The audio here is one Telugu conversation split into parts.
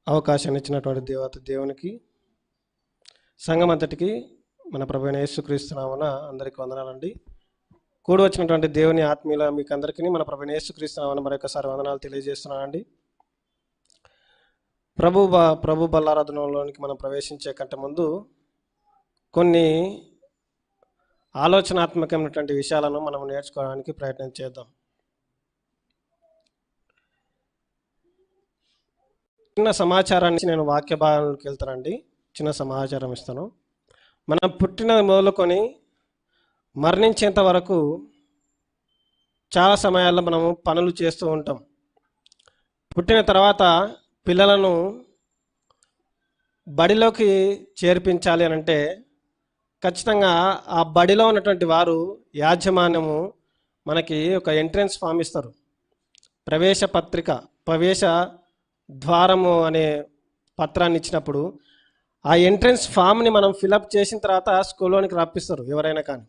అవకాశాన్ని ఇచ్చినటువంటి దేవునికి సంఘం అంతటికి మన ప్రభువైన యేసుక్రీస్తు నామమున అందరికీ వందనాలండి. కూడి వచ్చినటువంటి దేవుని ఆత్మీయుల మీకు అందరికీ మన ప్రభువైన యేసుక్రీస్తు నామమున మరొకసారి వందనాలు తెలియజేస్తున్నానండి. ప్రభు బల్లారాధనలోనికి మనం ప్రవేశించే కంటే ముందు కొన్ని ఆలోచనాత్మకమైనటువంటి విషయాలను మనం నేర్చుకోవడానికి ప్రయత్నం చేద్దాం. చిన్న సమాచారాన్ని నేను వాక్య భాగానికి వెళ్తానండి. చిన్న సమాచారం ఇస్తాను. మనం పుట్టిన మొదలుకొని మరణించేంత వరకు చాలా సమయాల్లో మనము పనులు చేస్తూ ఉంటాం. పుట్టిన తర్వాత పిల్లలను బడిలోకి చేర్పించాలి అని అంటే ఖచ్చితంగా ఆ బడిలో ఉన్నటువంటి వారు యాజమాన్యము మనకి ఒక ఎంట్రన్స్ ఫామ్ ఇస్తారు. ప్రవేశ ద్వారము అనే పత్రాన్ని ఇచ్చినప్పుడు ఆ ఎంట్రన్స్ ఫామ్ని మనం ఫిలప్ చేసిన తర్వాత స్కూల్లోనికి రప్పిస్తారు. ఎవరైనా కానీ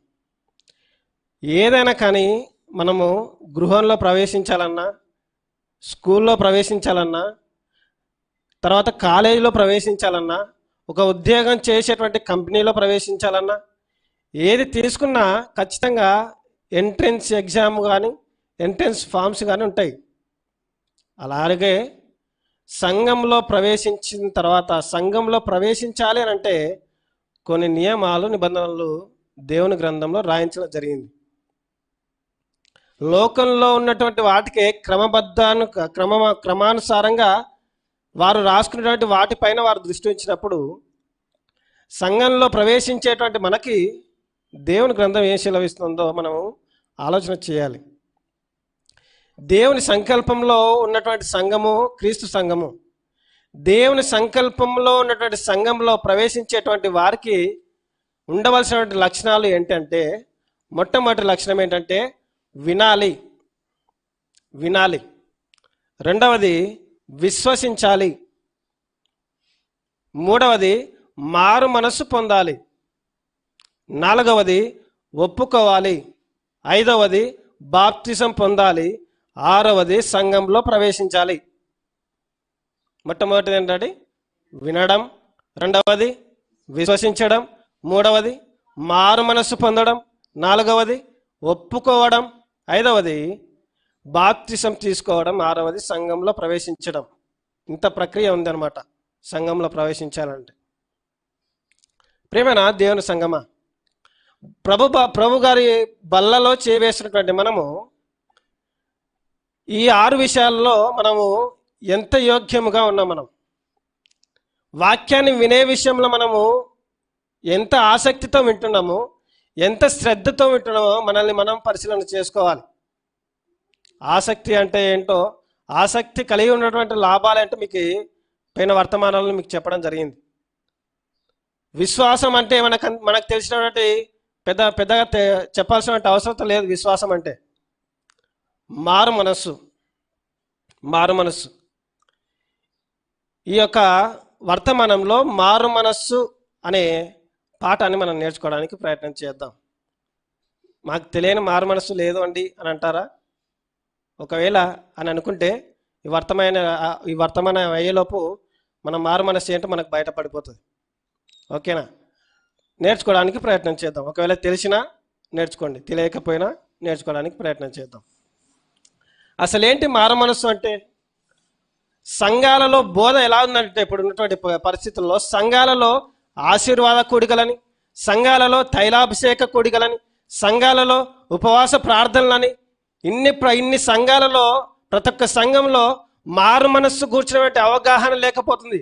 ఏదైనా కానీ మనము గృహంలో ప్రవేశించాలన్నా, స్కూల్లో ప్రవేశించాలన్నా, తర్వాత కాలేజీలో ప్రవేశించాలన్నా, ఒక ఉద్యోగం చేసేటువంటి కంపెనీలో ప్రవేశించాలన్నా, ఏది తీసుకున్నా ఖచ్చితంగా ఎంట్రన్స్ ఎగ్జామ్ కానీ ఎంట్రన్స్ ఫామ్స్ కానీ ఉంటాయి. అలాగే సంఘంలో ప్రవేశించిన తర్వాత సంఘంలో ప్రవేశించాలి అని అంటే కొన్ని నియమాలు నిబంధనలు దేవుని గ్రంథంలో రాయించడం జరిగింది. లోకంలో ఉన్నటువంటి వాటికి క్రమానుసారంగా వారు రాసుకున్నటువంటి వాటిపైన వారు దృష్టి ఉంచినప్పుడు సంఘంలో ప్రవేశించేటువంటి మనకి దేవుని గ్రంథం ఏం సెలవిస్తుందో మనము ఆలోచన చేయాలి. దేవుని సంకల్పంలో ఉన్నటువంటి సంఘము క్రీస్తు సంఘము. దేవుని సంకల్పంలో ఉన్నటువంటి సంఘంలో ప్రవేశించేటువంటి వారికి ఉండవలసినటువంటి లక్షణాలు ఏంటంటే, మొట్టమొదటి లక్షణం ఏంటంటే వినాలి. రెండవది విశ్వసించాలి. మూడవది మారు మనస్సు పొందాలి. నాలుగవది ఒప్పుకోవాలి. ఐదవది బాప్తిజం పొందాలి. ఆరవది సంఘంలో ప్రవేశించాలి. మొట్టమొదటిది ఏంటంటే వినడం, రెండవది విశ్వసించడం, మూడవది మారు మనస్సు పొందడం, నాలుగవది ఒప్పుకోవడం, ఐదవది బాప్తిజం తీసుకోవడం, ఆరవది సంఘంలో ప్రవేశించడం. ఇంత ప్రక్రియ ఉందన్నమాట సంఘంలో ప్రవేశించాలంటే. ప్రియమైన దేవుని సంఘమా, ప్రభు గారి బల్లలో చేవేసినటువంటి మనము ఈ 6 విషయాల్లో మనము ఎంత యోగ్యముగా ఉన్నాం, మనం వాక్యాన్ని వినే విషయంలో మనము ఎంత ఆసక్తితో వింటున్నామో, ఎంత శ్రద్ధతో వింటున్నామో మనల్ని మనం పరిశీలన చేసుకోవాలి. ఆసక్తి అంటే ఏంటో, ఆసక్తి కలిగి ఉన్నటువంటి లాభాలు ఏంటో మీకు పైన వర్తమానాలను మీకు చెప్పడం జరిగింది. విశ్వాసం అంటే మనకు తెలిసినటువంటి పెద్దగా చెప్పాల్సినటువంటి అవసరం లేదు. విశ్వాసం అంటే మారు మనస్సు. ఈ యొక్క వర్తమానంలో మారు మనస్సు అనే పాఠాన్ని మనం నేర్చుకోవడానికి ప్రయత్నం చేద్దాం. మాకు తెలియని మారు మనస్సు లేదు అండి అని అంటారా? ఒకవేళ అని అనుకుంటే ఈ వర్తమానం అయ్యేలోపు మన మారు మనస్సు ఏంటో మనకు బయటపడిపోతుంది. ఓకేనా? నేర్చుకోవడానికి ప్రయత్నం చేద్దాం. ఒకవేళ తెలిసినా నేర్చుకోండి, తెలియకపోయినా నేర్చుకోవడానికి ప్రయత్నం చేద్దాం. అసలేంటి మారు మనస్సు అంటే? సంఘాలలో బోధ ఎలా ఉందంటే, ఇప్పుడు ఉన్నటువంటి పరిస్థితుల్లో సంఘాలలో ఆశీర్వాద కూడికలని, సంఘాలలో తైలాభిషేక కూడికలని, సంఘాలలో ఉపవాస ప్రార్థనలని, ఇన్ని సంఘాలలో ప్రతి ఒక్క సంఘంలో మారు మనస్సు కూర్చున్నటువంటి అవగాహన లేకపోతుంది.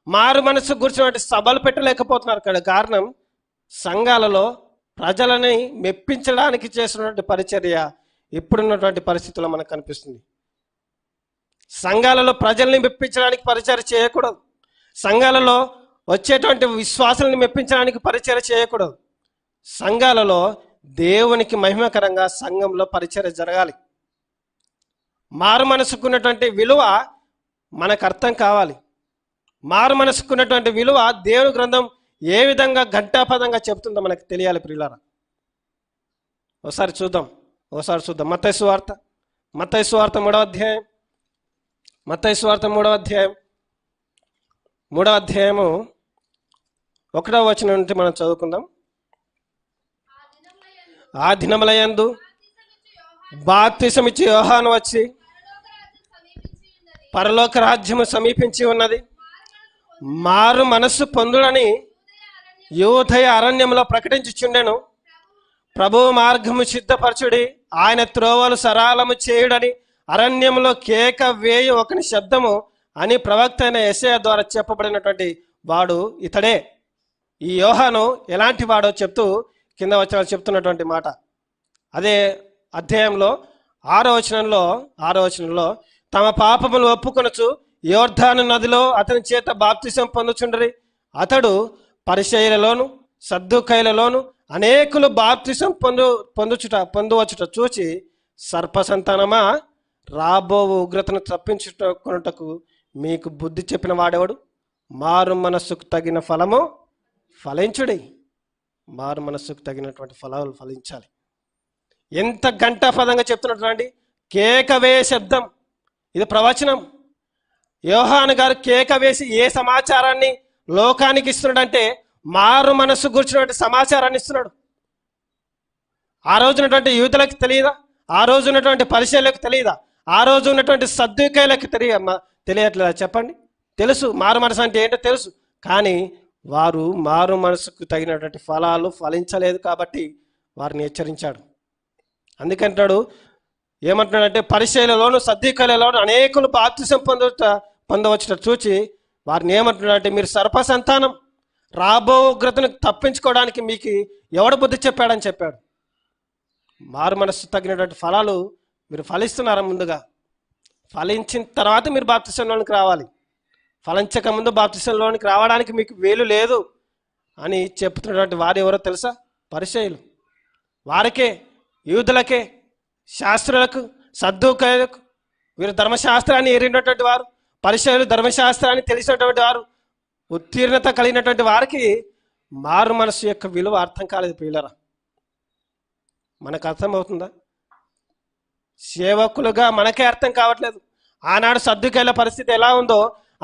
మారు మనస్సు కూర్చున్నటువంటి సభలు పెట్టలేకపోతున్నారు. కారణం సంఘాలలో ప్రజలని మెప్పించడానికి చేస్తున్నటువంటి పరిచర్య ఇప్పుడున్నటువంటి పరిస్థితుల్లో మనకు కనిపిస్తుంది. సంఘాలలో ప్రజల్ని మెప్పించడానికి పరిచర్య చేయకూడదు. సంఘాలలో వచ్చేటువంటి విశ్వాసాలను మెప్పించడానికి పరిచర్య చేయకూడదు. సంఘాలలో దేవునికి మహిమకరంగా సంఘంలో పరిచర్య జరగాలి. మారు మనసుకున్నటువంటి విలువ మనకు అర్థం కావాలి. మారు మనసుకున్నటువంటి విలువ దేవుని గ్రంథం ఏ విధంగా ఘంటాపదంగా చెప్తుందో మనకు తెలియాలి. ప్రియులారా, ఒకసారి చూద్దాం. మత్తయి సువార్త 3వ అధ్యాయం 3వ అధ్యాయము 1వ వచనం నుండి మనం చదువుకుందాం. ఆ దినములయందు బాప్తిసమిచ్చి యోహాను వచ్చి, పరలోక రాజ్యము సమీపించి ఉన్నది, మారు మనస్సు పొందుడని యూదయ అరణ్యంలో ప్రకటించుచుండెను. ప్రభువు మార్గము సిద్ధపరచుడి, ఆయన త్రోవలు సరళము చేయుడని అరణ్యంలో కేక వేయు ఒకని శబ్దము అని ప్రవక్త అయిన యెషయా ద్వారా చెప్పబడినటువంటి వాడు ఇతడే. ఈ యోహాను ఎలాంటి వాడో చెప్తూ కింద వచనాలు చెప్తున్నటువంటి మాట. అదే అధ్యాయంలో 6వ వచనంలో తమ పాపములు ఒప్పుకొనొచ్చు యోర్దాను నదిలో అతని చేత బాప్తిసం పొందుచుండరి. అతడు పరిసయ్యులలోను సద్దూకయ్యులలోను అనేకులు బాప్తిసం పొందువచ్చుట చూచి, సర్ప సంతానమా, రాబో ఉగ్రతను తప్పించుకొనుటకు మీకు బుద్ధి చెప్పిన వాడెవడు? మారు మనస్సుకు తగిన ఫలము ఫలించుడి. మారు మనస్సుకు తగినటువంటి ఫలాలు ఫలించాలి. ఎంత గంటాపదంగా చెప్తున్నట్టు అండి. కేక వేయ శబ్దం, ఇది ప్రవచనం. యోహాను గారు కేక వేసి ఏ సమాచారాన్ని లోకానికి ఇస్తున్నాడంటే మారు మనస్సు గురించినటువంటి సమాచారాన్ని ఇస్తున్నాడు. ఆ రోజు ఉన్నటువంటి యూదులకు తెలియదా? ఆ రోజు ఉన్నటువంటి పరిచయాలకు తెలియదా? ఆ రోజు ఉన్నటువంటి సద్దుకాయలకు తెలియట్లేదా? చెప్పండి. తెలుసు, మారు మనసు అంటే ఏంటో తెలుసు. కానీ వారు మారు మనసుకు తగినటువంటి ఫలాలు ఫలించలేదు కాబట్టి వారిని హెచ్చరించాడు. అందుకంటాడు, ఏమంటున్నాడంటే పరిచయలలోను సద్దీకాయలలోను అనేకులు బాప్తిసం పొందవచ్చుట చూచి వారిని ఏమంటున్నాడంటే, మీరు సర్ప సంతానం, రాబో ఉగ్రతను తప్పించుకోవడానికి మీకు ఎవడు బుద్ధి చెప్పాడని చెప్పాడు. మారు మనస్సు తగినటువంటి ఫలాలు మీరు ఫలిస్తున్నారా? ముందుగా ఫలించిన తర్వాత మీరు బాప్తిసంలోనికి రావాలి. ఫలించక ముందు బాప్తిసంలోనికి రావడానికి మీకు వీలు లేదు అని చెప్తున్నటువంటి వారు ఎవరో తెలుసా? పరిసయ్యులు. వారికే, యూదులకే, శాస్త్రులకు, సద్దూకయ్యులకు, వీరు ధర్మశాస్త్రాన్ని ఎరిగినటువంటి వారు, పరిసయ్యులు ధర్మశాస్త్రాన్ని తెలిసినటువంటి వారు, ఉత్తీర్ణత కలిగినటువంటి వారికి మారు మనస్సు యొక్క విలువ అర్థం కాలేదు. ప్రియులరా, మనకు అర్థమవుతుందా? సేవకులుగా మనకే అర్థం కావట్లేదు. ఆనాడు సద్దుకాయల పరిస్థితి ఎలా ఉందో,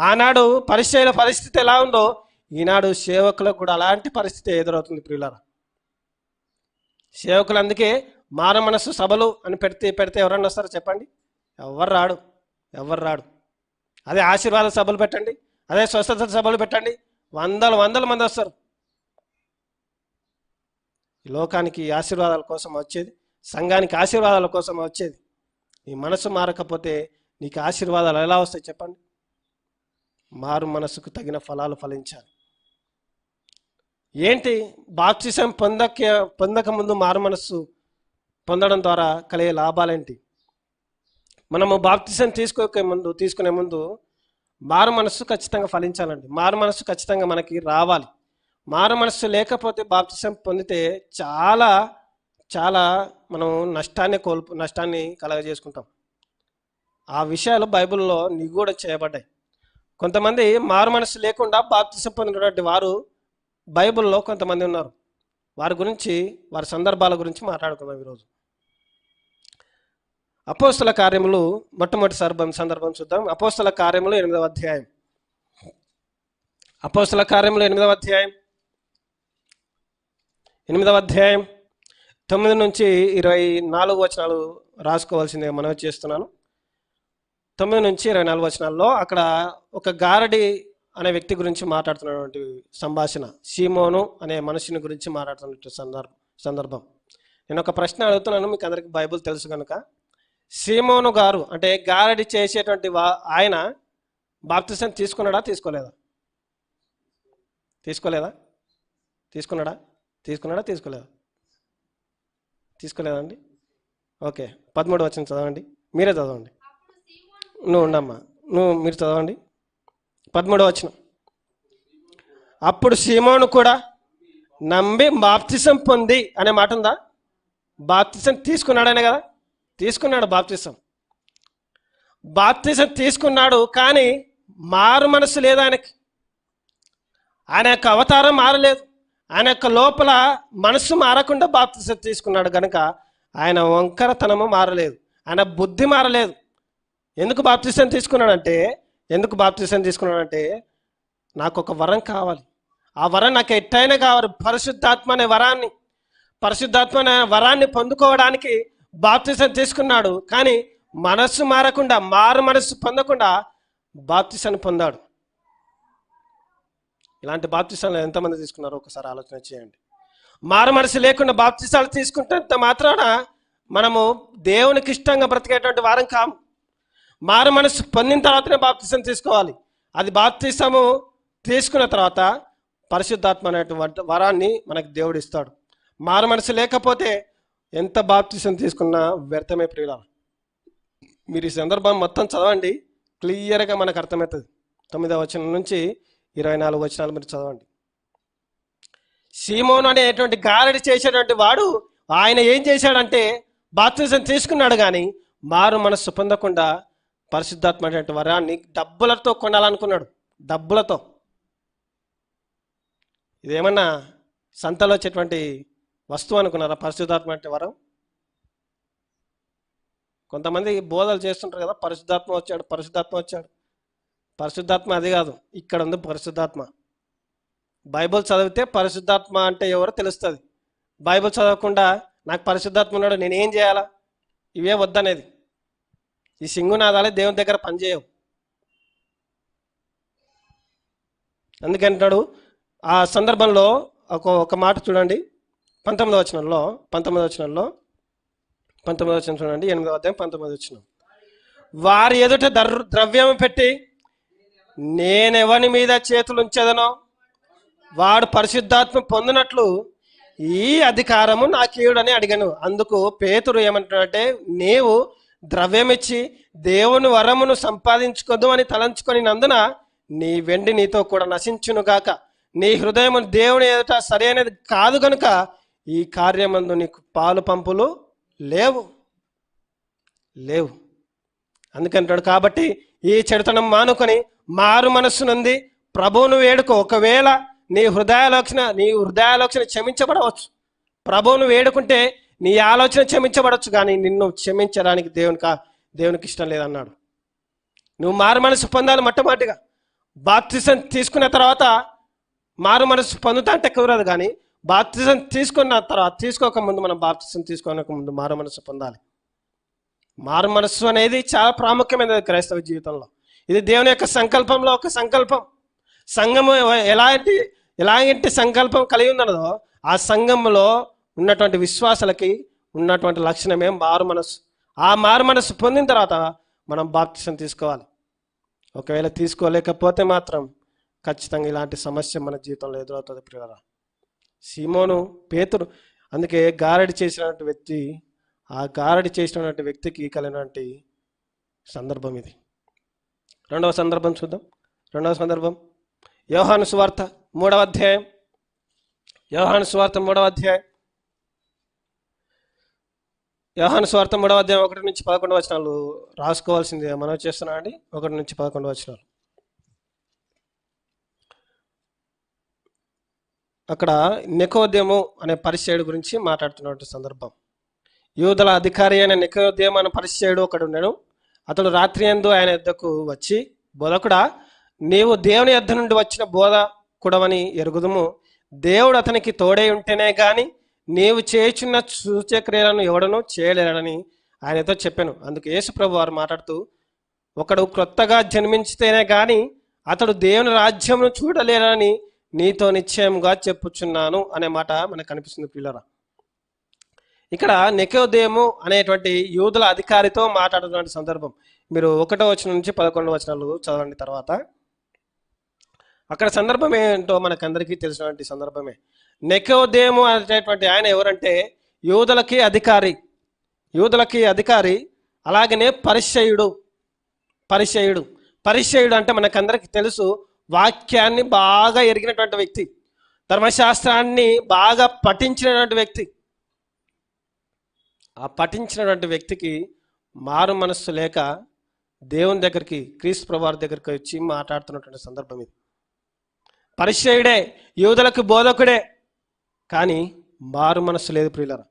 ఆనాడు పరిచయుల పరిస్థితి ఎలా ఉందో, ఈనాడు సేవకులకు కూడా అలాంటి పరిస్థితి ఎదురవుతుంది. ప్రియులారా, సేవకులు అందుకే మారు మనస్సు సభలు అని పెడితే ఎవరన్నా వస్తారో చెప్పండి? ఎవరు రాడు. అదే ఆశీర్వాద సభలు పెట్టండి, అదే స్వస్థత సభలు పెట్టండి, వందల మంది వస్తారు. ఈ లోకానికి ఆశీర్వాదాల కోసం వచ్చేది, సంఘానికి ఆశీర్వాదాల కోసం వచ్చేది. నీ మనసు మారకపోతే నీకు ఆశీర్వాదాలు ఎలా వస్తాయి చెప్పండి? మారు మనసుకు తగిన ఫలాలు ఫలించాలి. ఏంటి బాప్తిసం పొందక ముందు మారు మనస్సు పొందడం ద్వారా కలిగే లాభాలేంటి? మనము బాప్తిసం తీసుకునే ముందు మారు మనస్సు ఖచ్చితంగా ఫలించాలండి. మారు మనస్సు ఖచ్చితంగా మనకి రావాలి. మారు మనస్సు లేకపోతే బాప్తిసం పొందితే చాలా మనం నష్టాన్ని కలగజేసుకుంటాం. ఆ విషయాలు బైబిల్లో నిగూఢ చేయబడ్డాయి. కొంతమంది మారు మనస్సు లేకుండా బాప్తిసం పొందినటువంటి వారు బైబిల్లో కొంతమంది ఉన్నారు. వారి సందర్భాల గురించి మాట్లాడుకుందాం ఈరోజు. అపోస్తల కార్యములు మొట్టమొదటి సందర్భం చూద్దాం. అపోస్తల కార్యములు 8వ అధ్యాయం. అపోస్తల కార్యములు 8వ అధ్యాయం 9 నుంచి 24 వచనాలు రాసుకోవాల్సిందిగా మనవి చేస్తున్నాను. 9 నుంచి 24 వచనాల్లో అక్కడ ఒక గారడి అనే వ్యక్తి గురించి మాట్లాడుతున్నటువంటి సంభాషణ, సీమోను అనే మనుషుని గురించి మాట్లాడుతున్న సందర్భం. నేను ఒక ప్రశ్న అడుగుతున్నాను, మీకు అందరికీ బైబిల్ తెలుసు కనుక. సీమోను గారు అంటే గారడి చేసేటువంటి ఆయన బాప్తిసం తీసుకున్నాడా తీసుకోలేదండి? ఓకే, 13 వచనం చదవండి, మీరే చదవండి. మీరు చదవండి 13 వచనం. అప్పుడు సీమోను కూడా నమ్మి బాప్తిసం పొంది అనే మాట ఉందా? బాప్తిసం తీసుకున్నాడనే కదా? తీసుకున్నాడు బాప్తిసం తీసుకున్నాడు, కానీ మారు మనసు లేదు ఆయనకి. ఆయన యొక్క అవతారం మారలేదు. ఆయన యొక్క లోపల మనస్సు మారకుండా బాప్తిసం తీసుకున్నాడు కనుక ఆయన వంకరతనము మారలేదు, ఆయన బుద్ధి మారలేదు. ఎందుకు బాప్తిసం తీసుకున్నాడంటే నాకు ఒక వరం కావాలి, ఆ వరం నాకు ఎట్టయినా కావాలి. పరిశుద్ధాత్మ అనే వరాన్ని పొందుకోవడానికి బాప్తిసం తీసుకున్నాడు. కానీ మనస్సు మారకుండా, మారు మనస్సు పొందకుండా బాప్తిసాన్ని పొందాడు. ఇలాంటి బాప్తిసాలు ఎంతమంది తీసుకున్నారో ఒకసారి ఆలోచన చేయండి. మారు మనసు లేకుండా బాప్తిసాలు తీసుకుంటే మాత్రాన మనము దేవునికి ఇష్టంగా బ్రతికేటువంటి వారం కాము. మారు మనసు పొందిన తర్వాతనే బాప్తిసం తీసుకోవాలి. అది బాప్తిసము తీసుకున్న తర్వాత పరిశుద్ధాత్మ అనేటువంటి వరాన్ని మనకు దేవుడు ఇస్తాడు. మారు మనసు లేకపోతే ఎంత బాప్తిసం తీసుకున్నా వ్యర్థమే ప్రియులారా. మీరు ఈ సందర్భం మొత్తం చదవండి, క్లియర్గా మనకు అర్థమవుతుంది. 9వ వచనం నుంచి 24 వచనాలు మీరు చదవండి. సీమోను అనేటువంటి గారడి చేసేటువంటి వాడు, ఆయన ఏం చేశాడంటే బాప్తిసం తీసుకున్నాడు, కానీ మారు మనస్సు పొందకుండా పరిశుద్ధాత్మ అనేటువంటి వరాన్ని డబ్బులతో కొనాలనుకున్నాడు. డబ్బులతో. ఇదేమన్నా సంతలో వచ్చేటువంటి వస్తువు అనుకున్నారా పరిశుద్ధాత్మ అంటే వరం? కొంతమంది బోధలు చేస్తుంటారు కదా, పరిశుద్ధాత్మ వచ్చాడు, పరిశుద్ధాత్మ వచ్చాడు. పరిశుద్ధాత్మ అది కాదు, ఇక్కడ ఉంది పరిశుద్ధాత్మ. బైబిల్ చదివితే పరిశుద్ధాత్మ అంటే ఎవరో తెలుస్తుంది. బైబిల్ చదవకుండా నాకు పరిశుద్ధాత్మ ఉన్నాడు, నేనేం చేయాలా, ఇవే వద్దనేది. ఈ సింగునాదాలే దేవుని దగ్గర పనిచేయవు. అందుకంటాడు ఆ సందర్భంలో ఒక మాట చూడండి, 19వ వచనంలో చూడండి, 8వ అధ్యాయం 19వ వచనం. వారి ఎదుట ద్రవ్యం పెట్టి నేనెవని మీద చేతులు ఉంచేదనో వాడు పరిశుద్ధాత్మ పొందినట్లు ఈ అధికారము నాకీయుడని అడిగాను. అందుకు పేతురు ఏమంటాడంటే, నీవు ద్రవ్యమిచ్చి దేవుని వరమును సంపాదించుకోదు అని తలంచుకొని నందున నీ వెండి నీతో కూడా నశించునుగాక. నీ హృదయము దేవుని ఎదుట సరైనది కాదు గనుక ఈ కార్యమందు నీకు పాలు పంపులు లేవు. అందుకంటాడు, కాబట్టి ఈ చెడుతనం మానుకొని మారు మనస్సు నుండి ప్రభువును వేడుకో. ఒకవేళ నీ హృదయాలోచన క్షమించబడవచ్చు. ప్రభువును వేడుకుంటే నీ ఆలోచన క్షమించబడవచ్చు, కానీ నిన్ను క్షమించడానికి దేవునికి ఇష్టం లేదన్నాడు. నువ్వు మారు మనసు పొందాలి. మొట్టమొదటిగా బాప్తిసం తీసుకున్న తర్వాత మారు మనసు పొందుతా అంటే కుదరదు, కానీ బాప్తిసం తీసుకోకముందు మనం బాప్తిసం తీసుకోకముందు మారు మనసు పొందాలి. మారు మనస్సు అనేది చాలా ప్రాముఖ్యమైనది క్రైస్తవ జీవితంలో. ఇది దేవుని యొక్క సంకల్పంలో ఒక సంకల్పం. సంఘము ఎలాంటి సంకల్పం కలిగి ఉన్నదో ఆ సంఘంలో ఉన్నటువంటి విశ్వాసాలకి ఉన్నటువంటి లక్షణమే మారు మనస్సు. ఆ మారు మనస్సు పొందిన తర్వాత మనం బాప్తిసం తీసుకోవాలి. ఒకవేళ తీసుకోలేకపోతే మాత్రం ఖచ్చితంగా ఇలాంటి సమస్య మన జీవితంలో ఎదురవుతుంది ప్రియులారా. సీమోను, పేతురు, అందుకే గారడి చేసినటువంటి వ్యక్తికి కలిగినటువంటి సందర్భం ఇది. రెండవ సందర్భం చూద్దాం. యోహాను సువార్త 3వ అధ్యాయం. 3వ అధ్యాయం 1 నుంచి 11 వచనాలు రాసుకోవాల్సింది మనం చేస్తున్నా అండి. 1 నుంచి 11 వచనాలు. అక్కడ నికోదేము అనే పరిసయ్యుడు గురించి మాట్లాడుతున్నటువంటి సందర్భం. యూదుల అధికారి అయిన నికోదేము అనే పరిసయ్యుడు ఒకడు ఉన్నాడు. అతడు రాత్రి యందు ఆయన యొద్దకు వచ్చి, బోధకుడా, నీవు దేవుని యొద్ద నుండి వచ్చిన బోధకుడవని ఎరుగుదుము. దేవుడు అతనికి తోడై ఉంటేనే గాని నీవు చేయుచున్న సూచక్రియలను ఎవడనూ చేయలేడని ఆయనతో చెప్పాను. అందుకు యేసు ప్రభు వారు మాట్లాడుతూ, ఒకడు క్రొత్తగా జన్మించితేనే గాని అతడు దేవుని రాజ్యమును చూడలేడని నీతో నిశ్చయముగా చెప్పుచున్నాను అనే మాట మనకు కనిపిస్తుంది పిల్లరా. ఇక్కడ నికోదేము అనేటువంటి యూదుల అధికారితో మాట్లాడుతున్న సందర్భం. మీరు 1వ వచనం నుంచి 11 వచనాలు చదవండి. తర్వాత అక్కడ సందర్భం ఏంటో మనకందరికీ తెలిసినటువంటి సందర్భమే. నికోదేము అనేటువంటి ఆయన ఎవరంటే యూదులకి అధికారి, అలాగనే పరిసయ్యుడు అంటే మనకందరికి తెలుసు, వాక్యాన్ని బాగా ఎరిగినటువంటి వ్యక్తి, ధర్మశాస్త్రాన్ని బాగా పఠించినటువంటి వ్యక్తి. ఆ పఠించినటువంటి వ్యక్తికి మారు మనస్సు లేక దేవుని దగ్గరికి, క్రీస్తు ప్రభువారి దగ్గరికి వచ్చి మాట్లాడుతున్నటువంటి సందర్భం ఇది. పరిసయ్యుడే, యూదులకు బోధకుడే, కానీ మారు మనస్సు లేదు ప్రియులారా.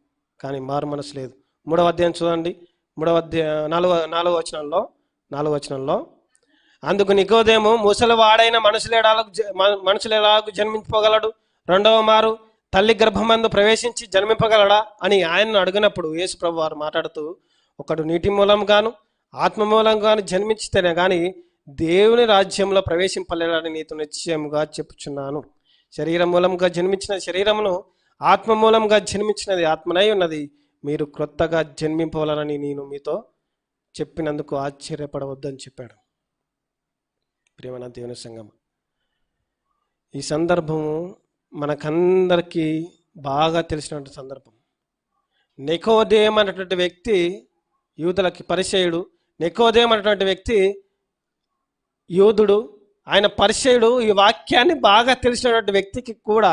3వ అధ్యాయం చూడండి. 4వ వచనంలో అందుకు నికోదేము, ముసలివాడైన మనుషులు ఎలాగూ జన్మింపగలడు? రెండవ మారు తల్లి గర్భమందు ప్రవేశించి జన్మింపగలడా అని ఆయనను అడిగినప్పుడు యేసు ప్రభు వారు మాట్లాడుతూ, ఒకడు నీటి మూలంగాను ఆత్మ మూలంగాను జన్మించితేనే కానీ దేవుని రాజ్యంలో ప్రవేశింపలేడని నీతో నిశ్చయముగా చెప్పుచున్నాను. శరీరం మూలంగా జన్మించిన శరీరమును, ఆత్మ మూలంగా జన్మించినది ఆత్మనై ఉన్నది. మీరు క్రొత్తగా జన్మింపవాలని నేను మీతో చెప్పినందుకు ఆశ్చర్యపడవద్దని చెప్పాడు. ప్రియమైన దేవుని సంగమ, ఈ సందర్భము మనకందరికీ బాగా తెలిసినటువంటి సందర్భం. నికోదేము అనేటువంటి వ్యక్తి యూదులకి పరిచయుడు. నికోదేము అనేటువంటి వ్యక్తి యూదుడు, ఆయన పరిచయుడు. ఈ వాక్యాన్ని బాగా తెలిసినటువంటి వ్యక్తికి కూడా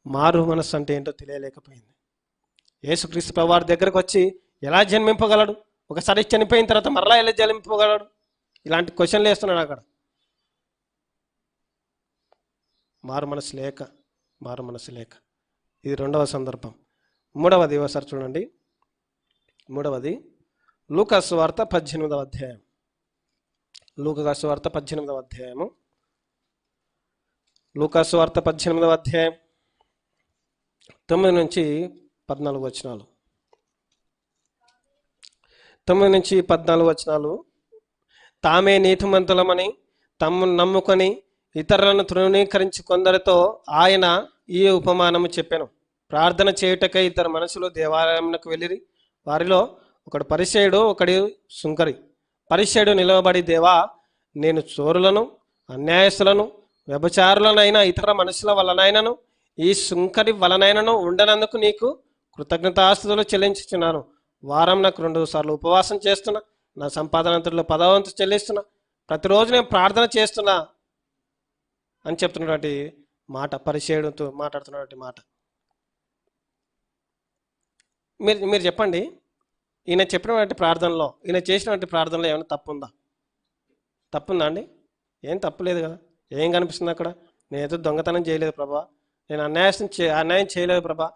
మారు మనస్సు అంటే ఏంటో తెలియలేకపోయింది. యేసుక్రీస్తు ప్రభువారి దగ్గరకు వచ్చి ఎలా జన్మింపగలడు? ఒకసారి చనిపోయిన తర్వాత మరలా ఎలా జన్మింపగలడు? ఇలాంటి క్వశ్చన్లు వేస్తున్నాడు అక్కడ. మారు మనసు లేక ఇది రెండవ సందర్భం. మూడవది ఒకసారి చూడండి. మూడవది లూకాసు వార్త 18వ అధ్యాయం. లూకాసు వార్త 18వ అధ్యాయము. లూకాసు వార్త 18వ అధ్యాయం 9 నుంచి 14 వచనాలు. 9 నుంచి 14 వచనాలు. తామే నీతిమంతులమని తమ్మును నమ్ముకొని ఇతరులను తృణీకరించి కొందరితో ఆయన ఈ ఉపమానము చెప్పాను. ప్రార్థన చేయుటకై ఇద్దరు మనుషులు దేవాలయమునకు వెళ్ళిరి. వారిలో ఒకడు పరిసయ్యుడు, ఒకడు సుంకరి. పరిసయ్యుడు నిలవబడి, దేవా, నేను చోరులను, అన్యాయస్తులను, వ్యభిచారులనైనా ఇతర మనుషుల వలనైనను ఈ సుంకరి వలనైనను ఉండనందుకు నీకు కృతజ్ఞతాస్తుతులు చెల్లించుచున్నాను. వారం నాకు 2 సార్లు ఉపవాసం చేస్తున్నా, నా సంపాదనంతలో 10వ వంతు చెల్లిస్తున్నా, ప్రతిరోజు నేను ప్రార్థన చేస్తున్నా అని చెప్తున్నటువంటి మాట, పరిచయుడితో మాట్లాడుతున్నటువంటి మాట. మీరు చెప్పండి, ఈయన చెప్పినటువంటి ప్రార్థనలో, ఈయన చేసినటువంటి ప్రార్థనలో ఏమైనా తప్పుందా అండి? ఏం తప్పు లేదు కదా. ఏం కనిపిస్తుంది అక్కడ? నేనైతే దొంగతనం చేయలేదు ప్రభా, నేను అన్యాయం చేయలేదు ప్రభా,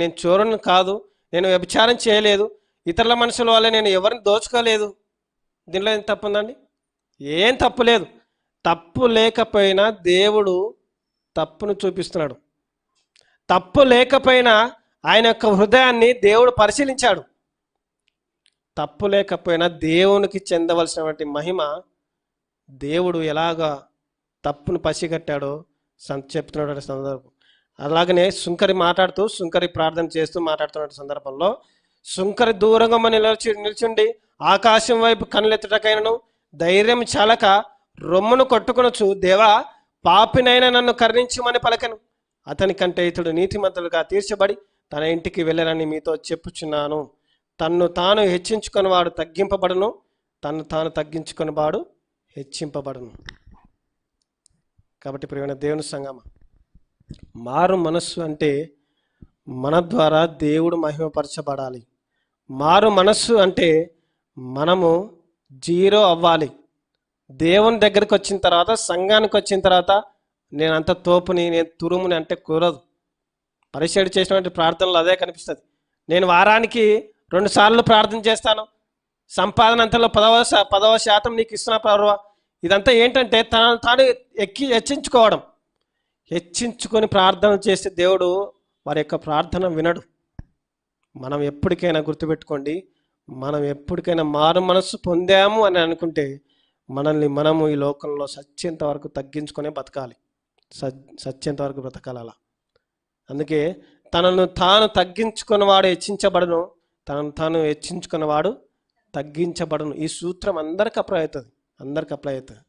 నేను చోరుని కాదు, నేను వ్యభిచారం చేయలేదు, ఇతరుల మనుషుల వల్ల నేను ఎవరిని దోచుకోలేదు. దీనిలో ఏం తప్పు ఉందండి? ఏం తప్పు లేదు. తప్పు లేకపోయినా దేవుడు తప్పును చూపిస్తున్నాడు. తప్పు లేకపోయినా ఆయన యొక్క హృదయాన్ని దేవుడు పరిశీలించాడు. తప్పు లేకపోయినా దేవునికి చెందవలసినటువంటి మహిమ దేవుడు ఎలాగా తప్పును పసిగట్టాడో చెప్తున్నటువంటి సందర్భం. అలాగనే సుంకరి ప్రార్థన చేస్తూ మాట్లాడుతున్న సందర్భంలో సుంకరి దూరంగా నిల్చుండి ఆకాశం వైపు కనులెత్తుటకైనను ధైర్యం చాలక రొమ్మును కొట్టుకొనొచ్చు, దేవా, పాపినైనా నన్ను కరుణించమని పలకెను. అతని కంటే ఇతడు నీతిమంతులుగా తీర్చబడి తన ఇంటికి వెళ్ళాలని మీతో చెప్పుచున్నాను. తన్ను తాను హెచ్చించుకొని వాడు తగ్గింపబడును, తన్ను తాను తగ్గించుకొని వాడు హెచ్చింపబడును. కాబట్టి ప్రియమైన దేవుని సంగమా, మారు మనస్సు అంటే మన ద్వారా దేవుడు మహిమపరచబడాలి. మారు మనస్సు అంటే మనము 0 అవ్వాలి. దేవుని దగ్గరికి వచ్చిన తర్వాత, సంఘానికి వచ్చిన తర్వాత నేను అంత తోపుని, నేను తురుముని అంటే కుదరదు. పరిచయం చేసినటువంటి ప్రార్థనలు అదే కనిపిస్తుంది. నేను వారానికి 2 సార్లు ప్రార్థన చేస్తాను, సంపాదన అంతలో 10% నీకు ఇస్తున్నా ప్రభువా. ఇదంతా ఏంటంటే తాను హెచ్చించుకొని ప్రార్థన చేస్తే దేవుడు వారి యొక్క ప్రార్థన వినడు. మనం ఎప్పటికైనా గుర్తుపెట్టుకోండి, మనం ఎప్పటికైనా మారు మనస్సు పొందాము అని అనుకుంటే మనము ఈ లోకంలో సత్యంత వరకు తగ్గించుకొని బతకాలి. సత్యంత వరకు బ్రతకాలి అలా. అందుకే తనను తాను తగ్గించుకున్నవాడు హెచ్చించబడును, తనను తాను హెచ్చించుకున్నవాడు తగ్గించబడును. ఈ సూత్రం అందరికి అప్లై అవుతుంది.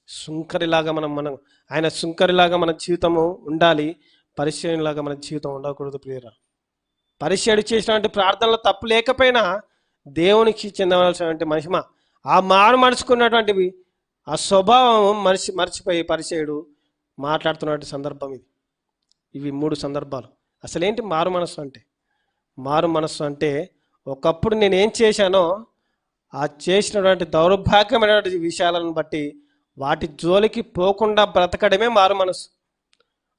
సుంకరిలాగా ఆయన సుంకరిలాగా మన జీవితము ఉండాలి, పరిచయంలాగా మన జీవితం ఉండకూడదు. ప్రియరా, పరిచయం చేసినటువంటి ప్రార్థనలో తప్పు లేకపోయినా దేవునికి చెందవలసినటువంటి మహిమ, ఆ మారు మరుచుకున్నటువంటివి, ఆ స్వభావం మర్చిపోయి పరిచయుడు మాట్లాడుతున్నటువంటి సందర్భం ఇది. ఇవి 3 సందర్భాలు. అసలేంటి మారు మనస్సు అంటే ఒకప్పుడు నేనేం చేశానో ఆ చేసినటువంటి దౌర్భాగ్యమైనటువంటి విషయాలను బట్టి వాటి జోలికి పోకుండా బ్రతకడమే మారు మనసు.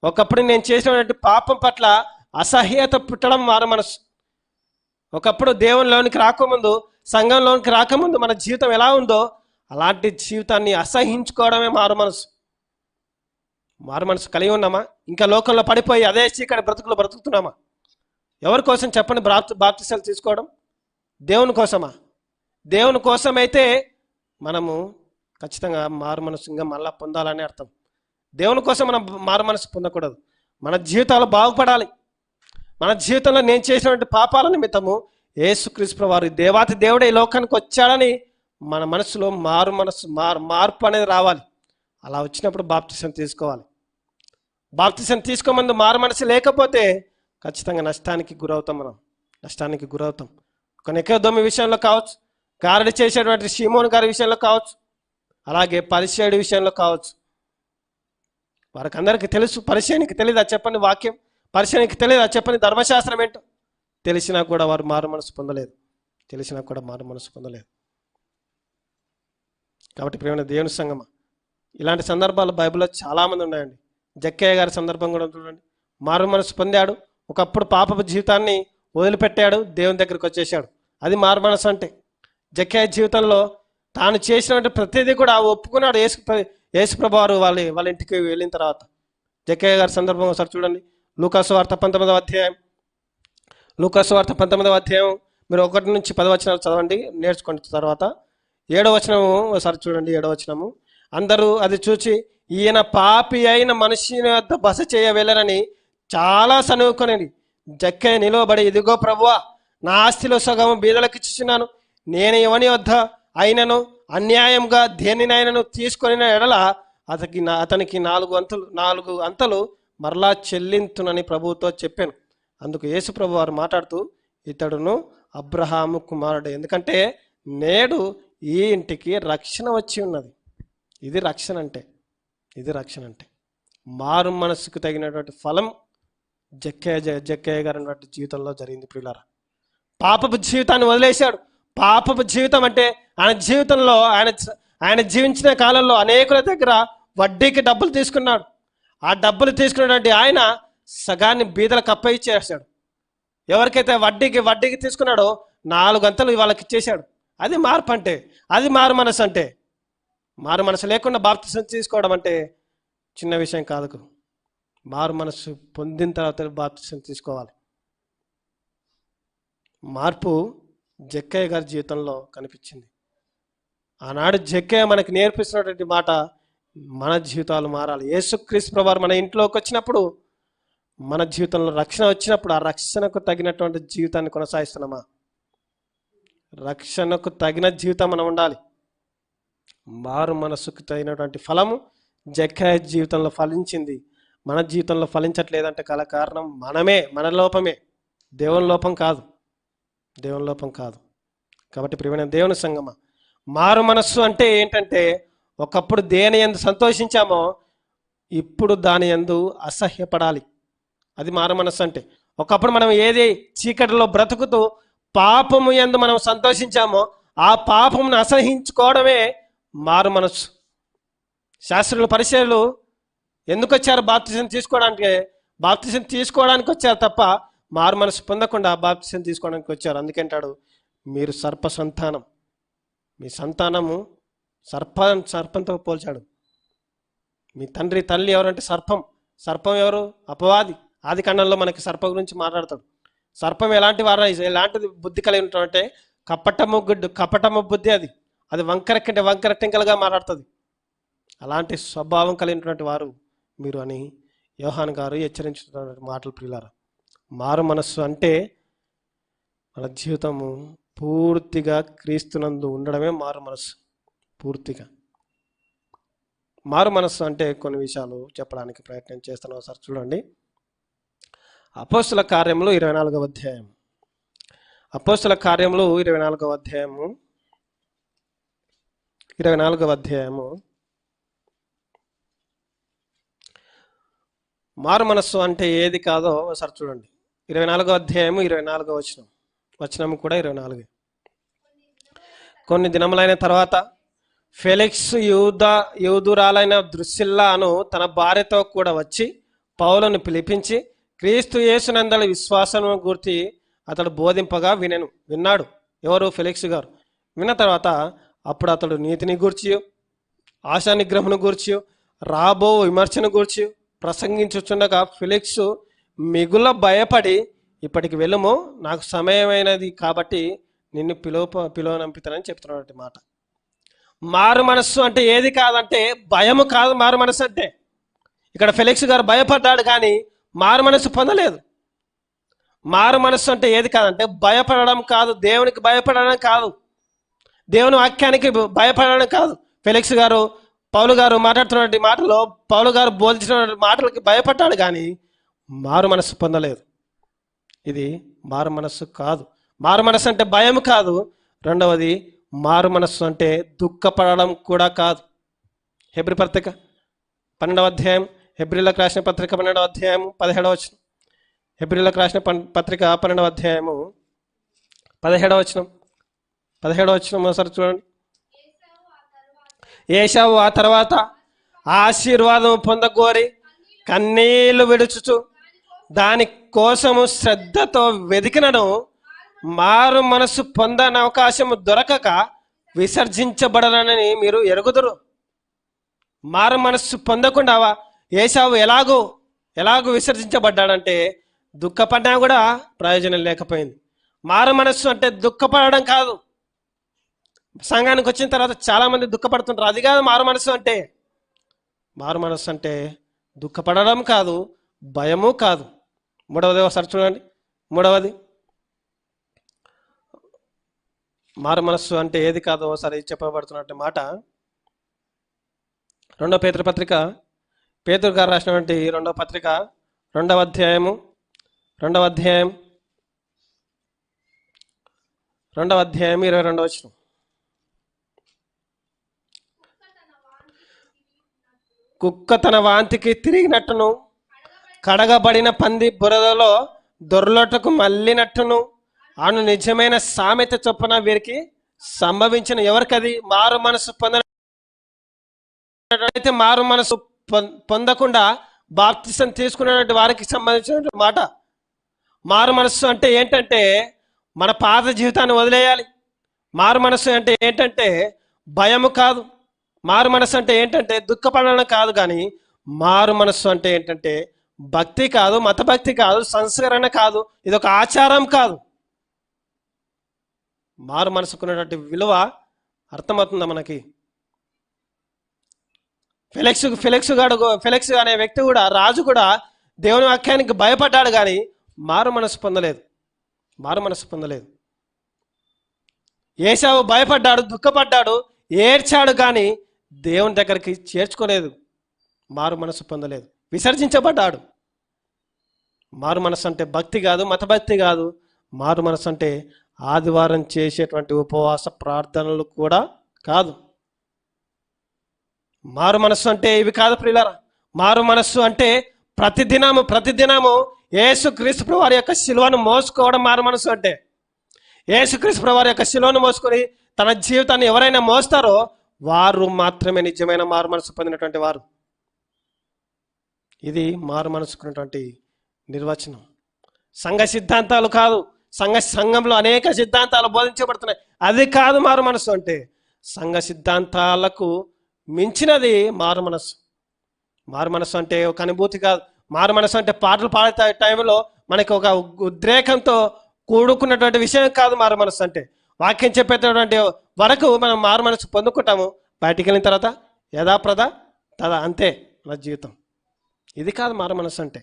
ఒకప్పుడు నేను చేసినటువంటి పాపం పట్ల అసహ్యత పుట్టడం మారు మనసు. ఒకప్పుడు దేవునిలోనికి రాకముందు సంఘంలోనికి రాకముందు మన జీవితం ఎలా ఉందో అలాంటి జీవితాన్ని అసహించుకోవడమే మారు మనసు. మారు మనసు కలిగి ఉన్నామా? ఇంకా లోకంలో పడిపోయి అదే చీకటి బ్రతుకులు బ్రతుకుతున్నామా? ఎవరి కోసం చెప్పండి బాప్తిసాలు తీసుకోవడం? దేవుని కోసమా? దేవుని కోసమైతే మనము ఖచ్చితంగా మారు మనసు ఇంకా మళ్ళా పొందాలని అర్థం. దేవుని కోసం మనం మారు మనసు పొందకూడదు. మన జీవితాలు బాగుపడాలి. మన జీవితంలో నేను చేసినటువంటి పాపాల నిమిత్తము యేసుక్రీస్తు వారు దేవాతి దేవుడే ఈ లోకానికి వచ్చాడని మన మనసులో మార్పు అనేది రావాలి. అలా వచ్చినప్పుడు బాప్తిసం తీసుకోవాలి. బాప్తిసం తీసుకోమందు మారు మనసు లేకపోతే ఖచ్చితంగా నష్టానికి గురవుతాం. ఒక నికోదేము విషయంలో కావచ్చు, గారడి చేసేటువంటి షిమోను గారి విషయంలో కావచ్చు, అలాగే పరిసయ్యుడి విషయంలో కావచ్చు. వారికి అందరికీ తెలుసు. పరిసయ్యునికి తెలియదా చెప్పని వాక్యం? పరిసయ్యునికి తెలియదా చెప్పని ధర్మశాస్త్రం ఏంటో? తెలిసినా కూడా వారు మారు మనసు పొందలేదు. కాబట్టి ప్రియమైన దేవుని సంగమా, ఇలాంటి సందర్భాలు బైబిల్లో చాలామంది ఉన్నాయండి. జక్కయ్య గారి సందర్భం కూడా చూడండి. మారు మనసు పొందాడు, ఒకప్పుడు పాపపు జీవితాన్ని వదిలిపెట్టాడు, దేవుని దగ్గరికి వచ్చేసాడు. అది మారు మనసు అంటే. జక్కయ్య జీవితంలో తాను చేసినటువంటి ప్రతిదీ కూడా ఒప్పుకున్నాడు. యేసుప్రభు వారు వాళ్ళ ఇంటికి వెళ్ళిన తర్వాత జక్కయ్య గారి సందర్భం ఒకసారి చూడండి. లూకాసు వార్త 19వ అధ్యాయం మీరు 1 నుంచి 10 వచనాలు చదవండి, నేర్చుకున్న తర్వాత 7వ వచనము ఒకసారి చూడండి. 7వ వచనము, అందరూ అది చూచి ఈయన పాపి అయిన మనిషిని వద్ద బస చేయ వెళ్ళనని చాలా సనువుకొనేది. జక్కయ్య నిలవబడి, ఇదిగో ప్రభువా, నా ఆస్తిలో సగము బీదలకు ఇచ్చుచున్నాను. నేను ఎవని వద్ద అయినను అన్యాయంగా దేనినైనను తీసుకొని ఎడల అతనికి 4 అంతలు మరలా చెల్లింతునని ప్రభువుతో చెప్పాను. అందుకు యేసు ప్రభు వారు మాట్లాడుతూ, ఇతడును అబ్రహాము కుమారుడు, ఎందుకంటే నేడు ఈ ఇంటికి రక్షణ వచ్చి ఉన్నది. ఇది రక్షణ అంటే మారు మనసుకు తగినటువంటి ఫలం జక్కయ్య గారి జీవితంలో జరిగింది. ప్రియులారా, పాపపు జీవితాన్ని వదిలేశాడు. పాపపు జీవితం అంటే ఆయన జీవితంలో ఆయన జీవించిన కాలంలో అనేకుల దగ్గర వడ్డీకి డబ్బులు తీసుకున్నాడు. ఆ డబ్బులు తీసుకున్నటువంటి ఆయన సగాన్ని బీదలకు అప్పయిచ్చేసాడు. ఎవరికైతే వడ్డీకి తీసుకున్నాడో 4 అంతలు వాళ్ళకి ఇచ్చేశాడు. అది మార్పు అంటే, అది మారు మనసు అంటే. మారు మనసు లేకుండా బాప్తిసం తీసుకోవడం అంటే చిన్న విషయం కాదు. మారు మనసు పొందిన తర్వాత బాప్తిసం తీసుకోవాలి. మార్పు జక్కయ్య గారి జీవితంలో కనిపించింది. ఆనాడు జక్కయ్య మనకి నేర్పిస్తున్నటువంటి మాట, మన జీవితాలు మారాలి. యేసుక్రీస్తు ప్రభువారు మన ఇంట్లోకి వచ్చినప్పుడు, మన జీవితంలో రక్షణ వచ్చినప్పుడు ఆ రక్షణకు తగినటువంటి జీవితాన్ని కొనసాగిస్తున్నామా? రక్షణకు తగిన జీవితం మనం ఉండాలి. మారు మనసుకు తగినటువంటి ఫలము జక్కయ్య జీవితంలో ఫలించింది. మన జీవితంలో ఫలించట్లేదంటే కారణం మన లోపమే, దేవుని లోపం కాదు. కాబట్టి ప్రియమైన దేవుని సంగమా, మారు మనస్సు అంటే ఏంటంటే, ఒకప్పుడు దేని యందు సంతోషించామో ఇప్పుడు దాని యందు అసహ్యపడాలి. అది మారు మనస్సు అంటే. ఒకప్పుడు మనం ఏది చీకటిలో బ్రతుకుతూ పాపము యందు మనం సంతోషించామో ఆ పాపమును అసహించుకోవడమే మారు మనస్సు. శాస్త్రులు పరిచయులు ఎందుకు వచ్చారు? బాప్తిసం తీసుకోవడానికి వచ్చారు తప్ప మారు మనసు పొందకుండా బాప్తిసం తీసుకోవడానికి వచ్చారు. అందుకంటాడు, మీరు సర్ప సంతానం, మీ సంతానము సర్పంతో పోల్చాడు. మీ తల్లి ఎవరంటే సర్పం ఎవరు? అపవాది. ఆది కాండంలో మనకి సర్పం గురించి మాట్లాడతాడు. సర్పం ఎలాంటిది బుద్ధి కలిగి ఉంటాడంటే కపటము బుద్ధి. అది వంకర టింకలుగా మాట్లాడుతుంది. అలాంటి స్వభావం కలిగినటువంటి వారు మీరు అని యోహాను గారు హెచ్చరించుతున్న మాటలు. ప్రియులారా, మారు మనస్సు అంటే మన జీవితము పూర్తిగా క్రీస్తునందు ఉండడమే మారు మనస్సు. పూర్తిగా మారు మనస్సు అంటే కొన్ని విషయాలు చెప్పడానికి ప్రయత్నం చేస్తున్నాం. ఒకసారి చూడండి. అపోస్తుల కార్యములు 24వ అధ్యాయం. అపోస్తుల కార్యములు 24వ అధ్యాయము. మారు మనస్సు అంటే ఏది కాదో ఒకసారి చూడండి. 24వ అధ్యాయము 24వ వచనం కూడా 24. కొన్ని దినములైన తర్వాత ఫెలిక్స్ యూదురాలైన ద్రుసిల్లాను తన భార్యతో కూడా వచ్చి పౌలును పిలిపించి క్రీస్తు యేసునందలి విశ్వాసము గురించి అతడు బోధింపగా విన్నాడు. ఎవరు? ఫెలిక్స్ గారు. విన్న తర్వాత అప్పుడు అతడు నీతిని గూర్చి, ఆశా నిగ్రహమును గూర్చి, రాబో విమర్శను గూర్చి ప్రసంగించుచుండగా ఫెలిక్స్ మిగుల భయపడి, ఇప్పటికి వెళ్ళుము, నాకు సమయమైనది కాబట్టి నిన్ను పిలువనంపితానని చెప్తున్నటువంటి మాట. మారు మనస్సు అంటే ఏది కాదంటే భయము కాదు. మారు మనస్సు అంటే ఇక్కడ ఫెలిక్స్ గారు భయపడ్డాడు కానీ మారు మనస్సు పొందలేదు. మారు మనస్సు అంటే ఏది కాదంటే భయపడడం కాదు, దేవునికి భయపడడం కాదు, దేవుని వాక్యానికి భయపడడం కాదు. ఫెలిక్స్ గారు పౌలు గారు మాట్లాడుతున్నటువంటి మాటలో పౌలు గారు బోధించిన మాటలకి భయపడ్డాడు కానీ మారు మనస్సు పొందలేదు. ఇది మారు మనస్సు కాదు. మారు మనస్సు అంటే భయం కాదు. రెండవది మారు మనస్సు అంటే దుఃఖపడడం కూడా కాదు. హెబ్రీ పత్రిక 12వ అధ్యాయం, హెబ్రీలకు రాసిన పత్రిక 12వ అధ్యాయము 17వ వచనం. హెబ్రీలకు రాసిన పత్రిక 12వ అధ్యాయము 17వ వచనం. 17వ వచనం ఒకసారి చూడండి. ఏశావు ఆ తర్వాత ఆశీర్వాదం పొందగోరి కన్నీళ్లు విడుచుచు దాని కోసము శ్రద్ధతో వెతికినను మారు మనసు పొందని అవకాశము దొరకక విసర్జించబడనని మీరు ఎరుగుదురు. మారు మనస్సు పొందకుండా ఏశావు ఎలాగూ విసర్జించబడ్డాడంటే దుఃఖపడినా కూడా ప్రయోజనం లేకపోయింది. మారు మనస్సు అంటే దుఃఖపడడం కాదు. సంఘానికి వచ్చిన తర్వాత చాలామంది దుఃఖపడుతుంటారు. అది కాదు మారు మనస్సు అంటే. మారు మనస్సు అంటే దుఃఖపడడం కాదు, భయము కాదు. మూడవది ఒకసారి చూడండి. మూడవది మారు మనస్సు అంటే ఏది కాదు ఒకసారి చెప్పబడుతున్నట్టు మాట 2వ పేతురు పత్రిక, పేతురు గారు రాసినటువంటి 2వ పత్రిక 2వ అధ్యాయం 22వ వచనం. కుక్క తన వాంతికి తిరిగినట్టును, కడగబడిన పంది బురదలో దొర్లటకు మళ్ళినట్టును అను నిజమైన సామెత చొప్పున వీరికి సంభవించిన. ఎవరికది? మారు మనసు పొందైతే మారు మనసు పొందకుండా బాప్తిసం తీసుకునేటువంటి వారికి సంబంధించిన మాట. మారు మనస్సు అంటే ఏంటంటే మన పాత జీవితాన్ని వదిలేయాలి. మారు మనస్సు అంటే ఏంటంటే భయము కాదు. మారు మనస్సు అంటే ఏంటంటే దుఃఖపడడం కాదు. కానీ మారు మనస్సు అంటే ఏంటంటే భక్తి కాదు, మతభక్తి కాదు, సంస్కరణ కాదు, ఇది ఒక ఆచారం కాదు. మారు మనసుకున్నటువంటి విలువ అర్థమవుతుందా మనకి? ఫెలిక్స్ అనే వ్యక్తి కూడా, రాజు కూడా దేవుని వాక్యానికి భయపడ్డాడు కానీ మారు మనసు పొందలేదు. ఏశావు భయపడ్డాడు, దుఃఖపడ్డాడు, ఏడ్చాడు కానీ దేవుని దగ్గరికి చేర్చుకోలేదు. మారు మనసు పొందలేదు, విసర్జించబడ్డాడు. మారు మనసు అంటే భక్తి కాదు, మతభక్తి కాదు. మారు మనసు అంటే ఆదివారం చేసేటువంటి ఉపవాస ప్రార్థనలు కూడా కాదు. మారు మనస్సు అంటే ఇవి కాదు ప్రియులారా. మారు మనస్సు అంటే ప్రతిదినము యేసుక్రీస్తు వారి యొక్క శిలువను మోసుకోవడం మారు మనస్సు అంటే. యేసుక్రీస్తు వారి యొక్క శిలువను మోసుకొని తన జీవితాన్ని ఎవరైనా మోస్తారో వారు మాత్రమే నిజమైన మారు మనస్సు పొందినటువంటి వారు. ఇది మారు మనసుకున్నటువంటి నిర్వచనం. సంఘ సిద్ధాంతాలు కాదు. సంఘంలో అనేక సిద్ధాంతాలు బోధించబడుతున్నాయి. అది కాదు మారు మనస్సు అంటే. సంఘ సిద్ధాంతాలకు మించినది మారు మనస్సు. మారు మనస్సు అంటే ఒక అనుభూతి కాదు. మారు మనస్సు అంటే పాటలు పాడే టైంలో మనకి ఒక ఉద్రేకంతో కూడుకున్నటువంటి విషయం కాదు. మారు మనస్సు అంటే వాక్యం చెప్పేటటువంటి వరకు మనం మారు మనస్సు పొందుకుంటాము. బయటికి వెళ్ళిన తర్వాత యథాప్రద తదా అంతే మన జీవితం. ఇది కాదు మారు మనస్సు అంటే.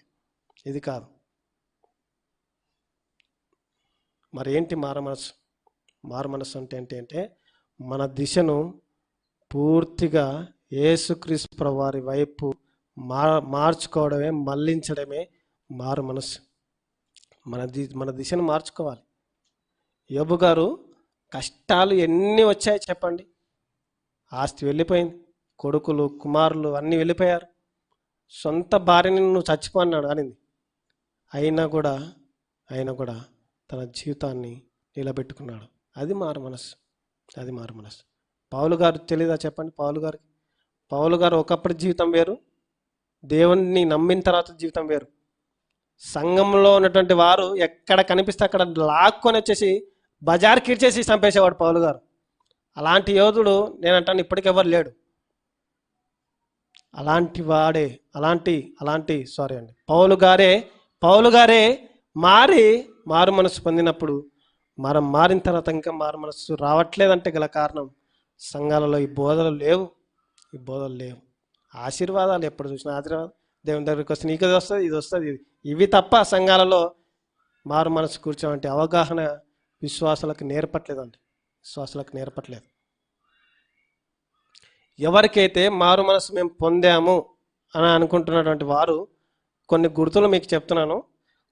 ఇది కాదు. మరి ఏంటి మారు మనస్సు? మారు మనస్సు అంటే ఏంటి? మన దిశను పూర్తిగా యేసుక్రీస్తు ప్రభువారి వైపు మార్చుకోవడమే, మళ్ళించడమే మారు మనస్సు. మన దిశను మార్చుకోవాలి. యోబు గారు కష్టాలు ఎన్ని వచ్చాయి చెప్పండి. ఆస్తి వెళ్ళిపోయింది, కొడుకులు కుమారులు అన్నీ వెళ్ళిపోయారు, సొంత భార్యని నువ్వు చచ్చిపో అన్నాడు అనింది. అయినా కూడా తన జీవితాన్ని నిలబెట్టుకున్నాడు. అది మారు మనస్సు. అది మారు మనస్సు. పౌలు గారు తెలీదా చెప్పండి? పౌలు గారు ఒకప్పుడు జీవితం వేరు, దేవుణ్ణి నమ్మిన తర్వాత జీవితం వేరు. సంఘంలో ఉన్నటువంటి వారు ఎక్కడ కనిపిస్తే అక్కడ లాక్కొని వచ్చేసి బజార్కి ఇచ్చేసి చంపేసేవాడు పౌలు గారు. అలాంటి యోధుడు నేనంటాను ఇప్పటికెవరు లేడు. అలాంటి వాడే పౌలు గారే మారు మనసు పొందినప్పుడు మనం మారిన తర్వాత ఇంకా మారు మనసు రావట్లేదంటే గల కారణం సంఘాలలో ఈ బోధలు లేవు. ఆశీర్వాదాలు ఎప్పుడు చూసినా ఆశీర్వాదం, దేవుని దగ్గరికి వస్తే నీకు వస్తుంది, ఇది వస్తుంది, ఇవి తప్ప సంఘాలలో మారు మనసు కూర్చోమంటే అవగాహన విశ్వాసాలకు నేర్పట్లేదు. ఎవరికైతే మారు మనసు మేము పొందాము అని అనుకుంటున్నటువంటి వారు కొన్ని గుర్తులు మీకు చెప్తున్నాను.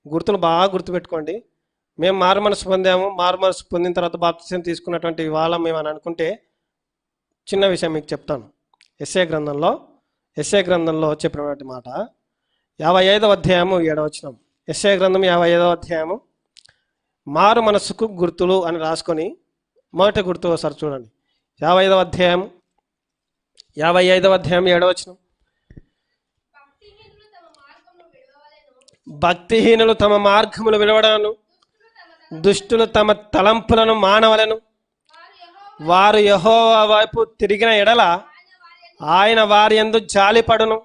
గుర్తులు బాగా గుర్తుపెట్టుకోండి. మేము మారు మనసు పొందాము, మారు మనసు పొందిన తర్వాత బాప్తిసం తీసుకున్నటువంటి వాళ్ళం మేము అని అనుకుంటే చిన్న విషయం మీకు చెప్తాను. యెషయా గ్రంథంలో చెప్పినటువంటి మాట 55వ అధ్యాయము 7వ వచనం. యెషయా గ్రంథం 55వ అధ్యాయము మారు మనసుకు గుర్తులు అని రాసుకొని మొదటి గుర్తు ఒకసారి చూడండి. 55వ అధ్యాయం 7వ వచనం. భక్తిహీనులు తమ మార్గములు విడవడను, దుష్టులు తమ తలంపులను మానవలను. వారు యెహోవా వైపు తిరిగిన ఎడల ఆయన వారి యందు జాలిపడును.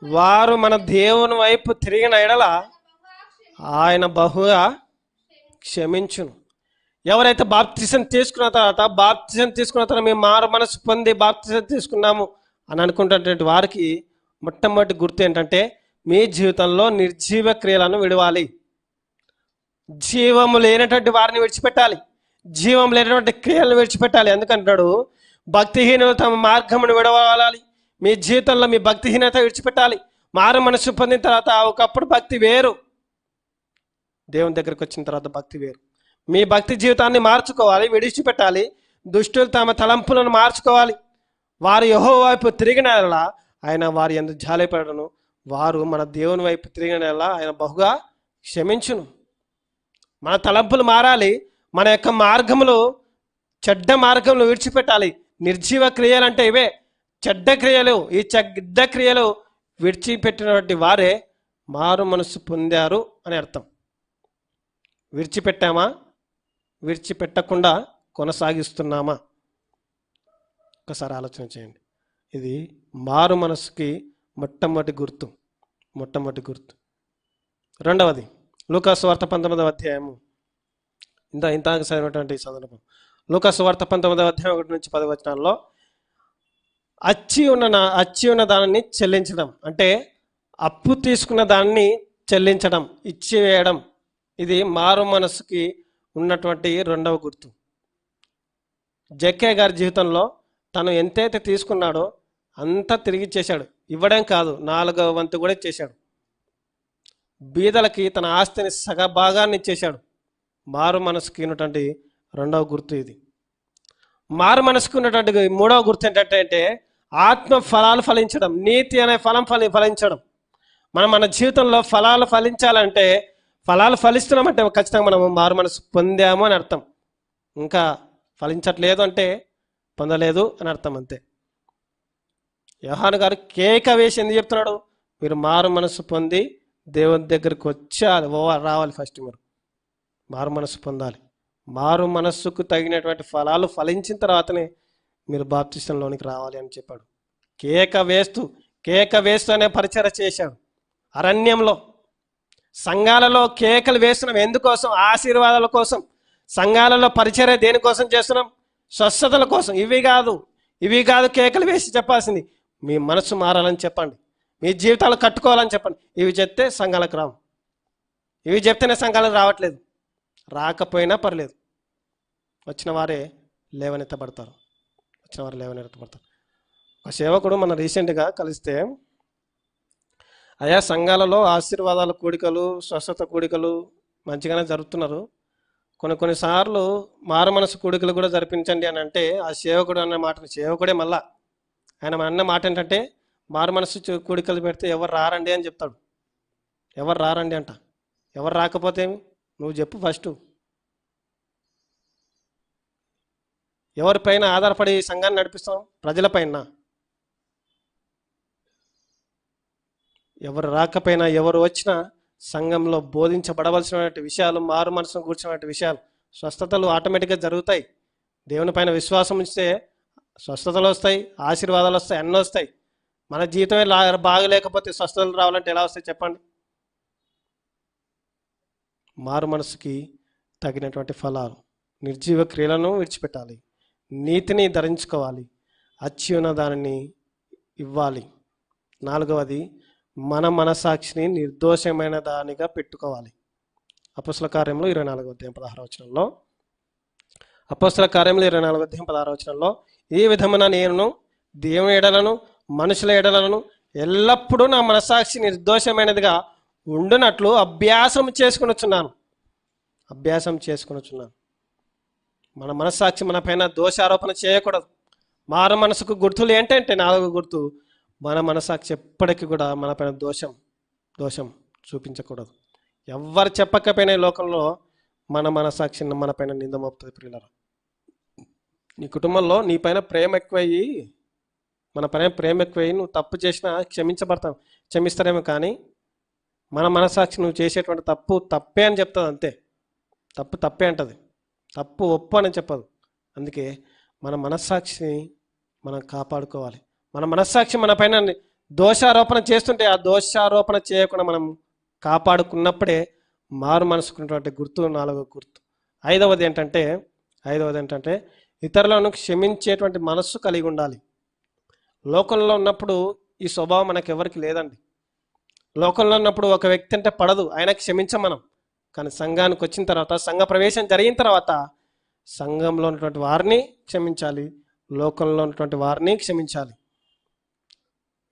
వారు మన దేవుని వైపు తిరిగిన ఎడల ఆయన బహుగా క్షమించును. ఎవరైతే బాప్తిసం తీసుకున్న తర్వాత మేము మారు మనసు పొంది బాప్తిసం తీసుకున్నాము అని అనుకుంటున్నటువంటి వారికి మొట్టమొదటి గుర్తు ఏంటంటే మీ జీవితంలో నిర్జీవ క్రియలను విడవాలి. జీవము లేనటువంటి వారిని విడిచిపెట్టాలి. జీవం లేనటువంటి క్రియలను విడిచిపెట్టాలి. ఎందుకంటాడు భక్తిహీనులు తమ మార్గమును విడవాలి. మీ జీవితంలో మీ భక్తిహీనత విడిచిపెట్టాలి. మారు మనసు పొందిన తర్వాత ఒకప్పుడు భక్తి వేరు, దేవుని దగ్గరికి వచ్చిన తర్వాత భక్తి వేరు. మీ భక్తి జీవితాన్ని మార్చుకోవాలి, విడిచిపెట్టాలి. దుష్టులు తమ తలంపులను మార్చుకోవాలి. వారు యెహోవా వైపు తిరిగిన యెడల ఆయన వారి యందు జాలిపడను. వారు మన దేవుని వైపు తిరిగిన యెడల ఆయన బహుగా క్షమించును. మన తలంపులు మారాలి. మన యొక్క మార్గములు, చెడ్డ మార్గములు విడిచిపెట్టాలి. నిర్జీవ క్రియలు అంటే ఇవే, చెడ్డ క్రియలు. ఈ చెడ్డ క్రియలు విడిచిపెట్టినటువంటి వారే మారు మనసు పొందారు అని అర్థం. విడిచిపెట్టామా, విడిచిపెట్టకుండా కొనసాగిస్తున్నామా? ఒకసారి ఆలోచన చేయండి. ఇది మారు మనసుకి మొట్టమొదటి గుర్తు. రెండవది లూకా సువార్త 19వ అధ్యాయము. ఇంతకు సరైనటువంటి సందర్భం. లూకా సువార్త 19వ అధ్యాయం 1 నుంచి 10 వచనాల్లో అచ్చి ఉన్న దానిని చెల్లించడం అంటే అప్పు తీసుకున్న దాన్ని చెల్లించడం, ఇచ్చివేయడం. ఇది మారు మనసుకి ఉన్నటువంటి రెండవ గుర్తు. జక్కయ్య గారి జీవితంలో తను ఎంతైతే తీసుకున్నాడో అంతా తిరిగి ఇచ్చేశాడు. ఇవ్వడం కాదు, 4వ వంతు కూడా ఇచ్చేశాడు. బీదలకి తన ఆస్తిని సగభాగాన్ని ఇచ్చేశాడు. మారు మనసుకి ఉన్నటువంటి రెండవ గుర్తు ఇది. మారు మనసుకు ఉన్నటువంటి మూడవ గుర్తు ఏంటంటే ఆత్మ ఫలాలు ఫలించడం, నీతి అనే ఫలించడం. మన జీవితంలో ఫలాలు ఫలించాలంటే, ఫలాలు ఫలిస్తున్నామంటే ఖచ్చితంగా మనం మారు మనసు పొందాము అని అర్థం. ఇంకా ఫలించట్లేదు అంటే పొందలేదు అని అర్థం, అంతే. యోహాను గారు కేక వేసి ఎందుకు చెప్తున్నాడు? మీరు మారు మనసు పొంది దేవుని దగ్గరికి వచ్చాలి, రావాలి. ఫస్ట్ మీరు మారు మనసు పొందాలి. మారు మనస్సుకు తగినటువంటి ఫలాలు ఫలించిన తర్వాతనే మీరు బాప్తిసంలోనికి రావాలి అని చెప్పాడు. కేక వేస్తూ అనే పరిచర్య చేశాడు. అరణ్యంలో, సంఘాలలో కేకలు వేస్తున్నాం ఎందుకోసం? ఆశీర్వాదాల కోసం. సంఘాలలో పరిచర్య దేనికోసం చేస్తున్నాం? స్వస్థతల కోసం. ఇవి కాదు కేకలు వేసి చెప్పాల్సింది. మీ మనసు మారాలని చెప్పండి, మీ జీవితాలు కట్టుకోవాలని చెప్పండి. ఇవి చెప్తే సంఘాలకు రాము. ఇవి చెప్తేనే సంఘాలకు రావట్లేదు. రాకపోయినా పర్లేదు, వచ్చిన వారే లేవనెత్తబడతారు. ఒక సేవకుడు మన రీసెంట్గా కలిస్తే, అయా సంఘాలలో ఆశీర్వాదాల కూడికలు, స్వస్థత కూడికలు మంచిగానే జరుపుతున్నారు, కొన్నిసార్లు మారు మనసు కూడికలు కూడా జరిపించండి అని అంటే, ఆ సేవకుడు అన్న మాట, సేవకుడే మళ్ళా ఆయన అన్న మాట ఏంటంటే, మారు మనసు కూడికలు పెడితే ఎవరు రారండి అని చెప్తాడు. ఎవరు రారండి అంట. ఎవరు రాకపోతే నువ్వు చెప్పు ఫస్ట్. ఎవరిపైన ఆధారపడి సంఘాన్ని నడిపిస్తాం? ప్రజలపైన. ఎవరు రాకపోయినా, ఎవరు వచ్చినా సంఘంలో బోధించబడవలసినటువంటి విషయాలు, మారు మనసును కూర్చున్నటువంటి విషయాలు, స్వస్థతలు ఆటోమేటిక్గా జరుగుతాయి. దేవుని పైన విశ్వాసం ఉంచితే స్వస్థతలు వస్తాయి, ఆశీర్వాదాలు వస్తాయి, అన్నీ వస్తాయి. మన జీవితమే బాగలేకపోతే స్వస్థతలు రావాలంటే ఎలా వస్తాయి చెప్పండి? మారు మనసుకి తగినటువంటి ఫలాలు, నిర్జీవ క్రియలను విడిచిపెట్టాలి, నీతిని ధరించుకోవాలి, అచ్యున్న దానిని ఇవ్వాలి. 4వది, మన మనసాక్షిని నిర్దోషమైన దానిగా పెట్టుకోవాలి. అపోస్తల కార్యములు 24వ అధ్యాయం 16వ వచనంలో, అపోస్తల కార్యములు 24వ అధ్యాయం 16వ వచనంలో, ఈ విధమున నేను దేవుని ఎడలను మనుషుల ఎడలను ఎల్లప్పుడూ నా మనసాక్షి నిర్దోషమైనదిగా ఉండునట్లు అభ్యాసం చేసుకునొచ్చున్నాను. మన మనస్సాక్షి మన పైన దోషారోపణ చేయకూడదు. మారు మనసుకు గుర్తులు ఏంటంటే 4వ గుర్తు, మన మనస్సాక్షి ఎప్పటికీ కూడా మన పైన దోషం చూపించకూడదు. ఎవ్వరు చెప్పకపోయినా ఈ లోకంలో మన మనస్సాక్షిని మన పైన నింద మోపుతుంది. ప్రియులారా, నీ కుటుంబంలో నీ పైన ప్రేమ ఎక్కువయ్యి, మన పైన ప్రేమ ఎక్కువయ్యి నువ్వు తప్పు చేసినా క్షమిస్తారేమో, కానీ మన మనస్సాక్షి నువ్వు చేసేటువంటి తప్పు తప్పే అని చెప్తుంది. అంతే, తప్పు తప్పే అంటది, తప్పు ఒప్పు అని చెప్పదు. అందుకే మన మనస్సాక్షిని మనం కాపాడుకోవాలి. మన మనస్సాక్షి మన పైన దోషారోపణ చేస్తుంటే ఆ దోషారోపణ చేయకుండా మనం కాపాడుకున్నప్పుడే మారు మనసుకున్నటువంటి గుర్తు 4వ గుర్తు. 5వది ఏంటంటే ఇతరులను క్షమించేటువంటి మనస్సు కలిగి ఉండాలి. లోకంలో ఉన్నప్పుడు ఈ స్వభావం మనకు ఎవరికి లేదండి. లోకంలో ఉన్నప్పుడు ఒక వ్యక్తి అంటే పడదు, ఆయన క్షమించం మనం. కానీ సంఘానికి వచ్చిన తర్వాత, సంఘ ప్రవేశం జరిగిన తర్వాత సంఘంలో ఉన్నటువంటి వారిని క్షమించాలి, లోకంలో ఉన్నటువంటి వారిని క్షమించాలి.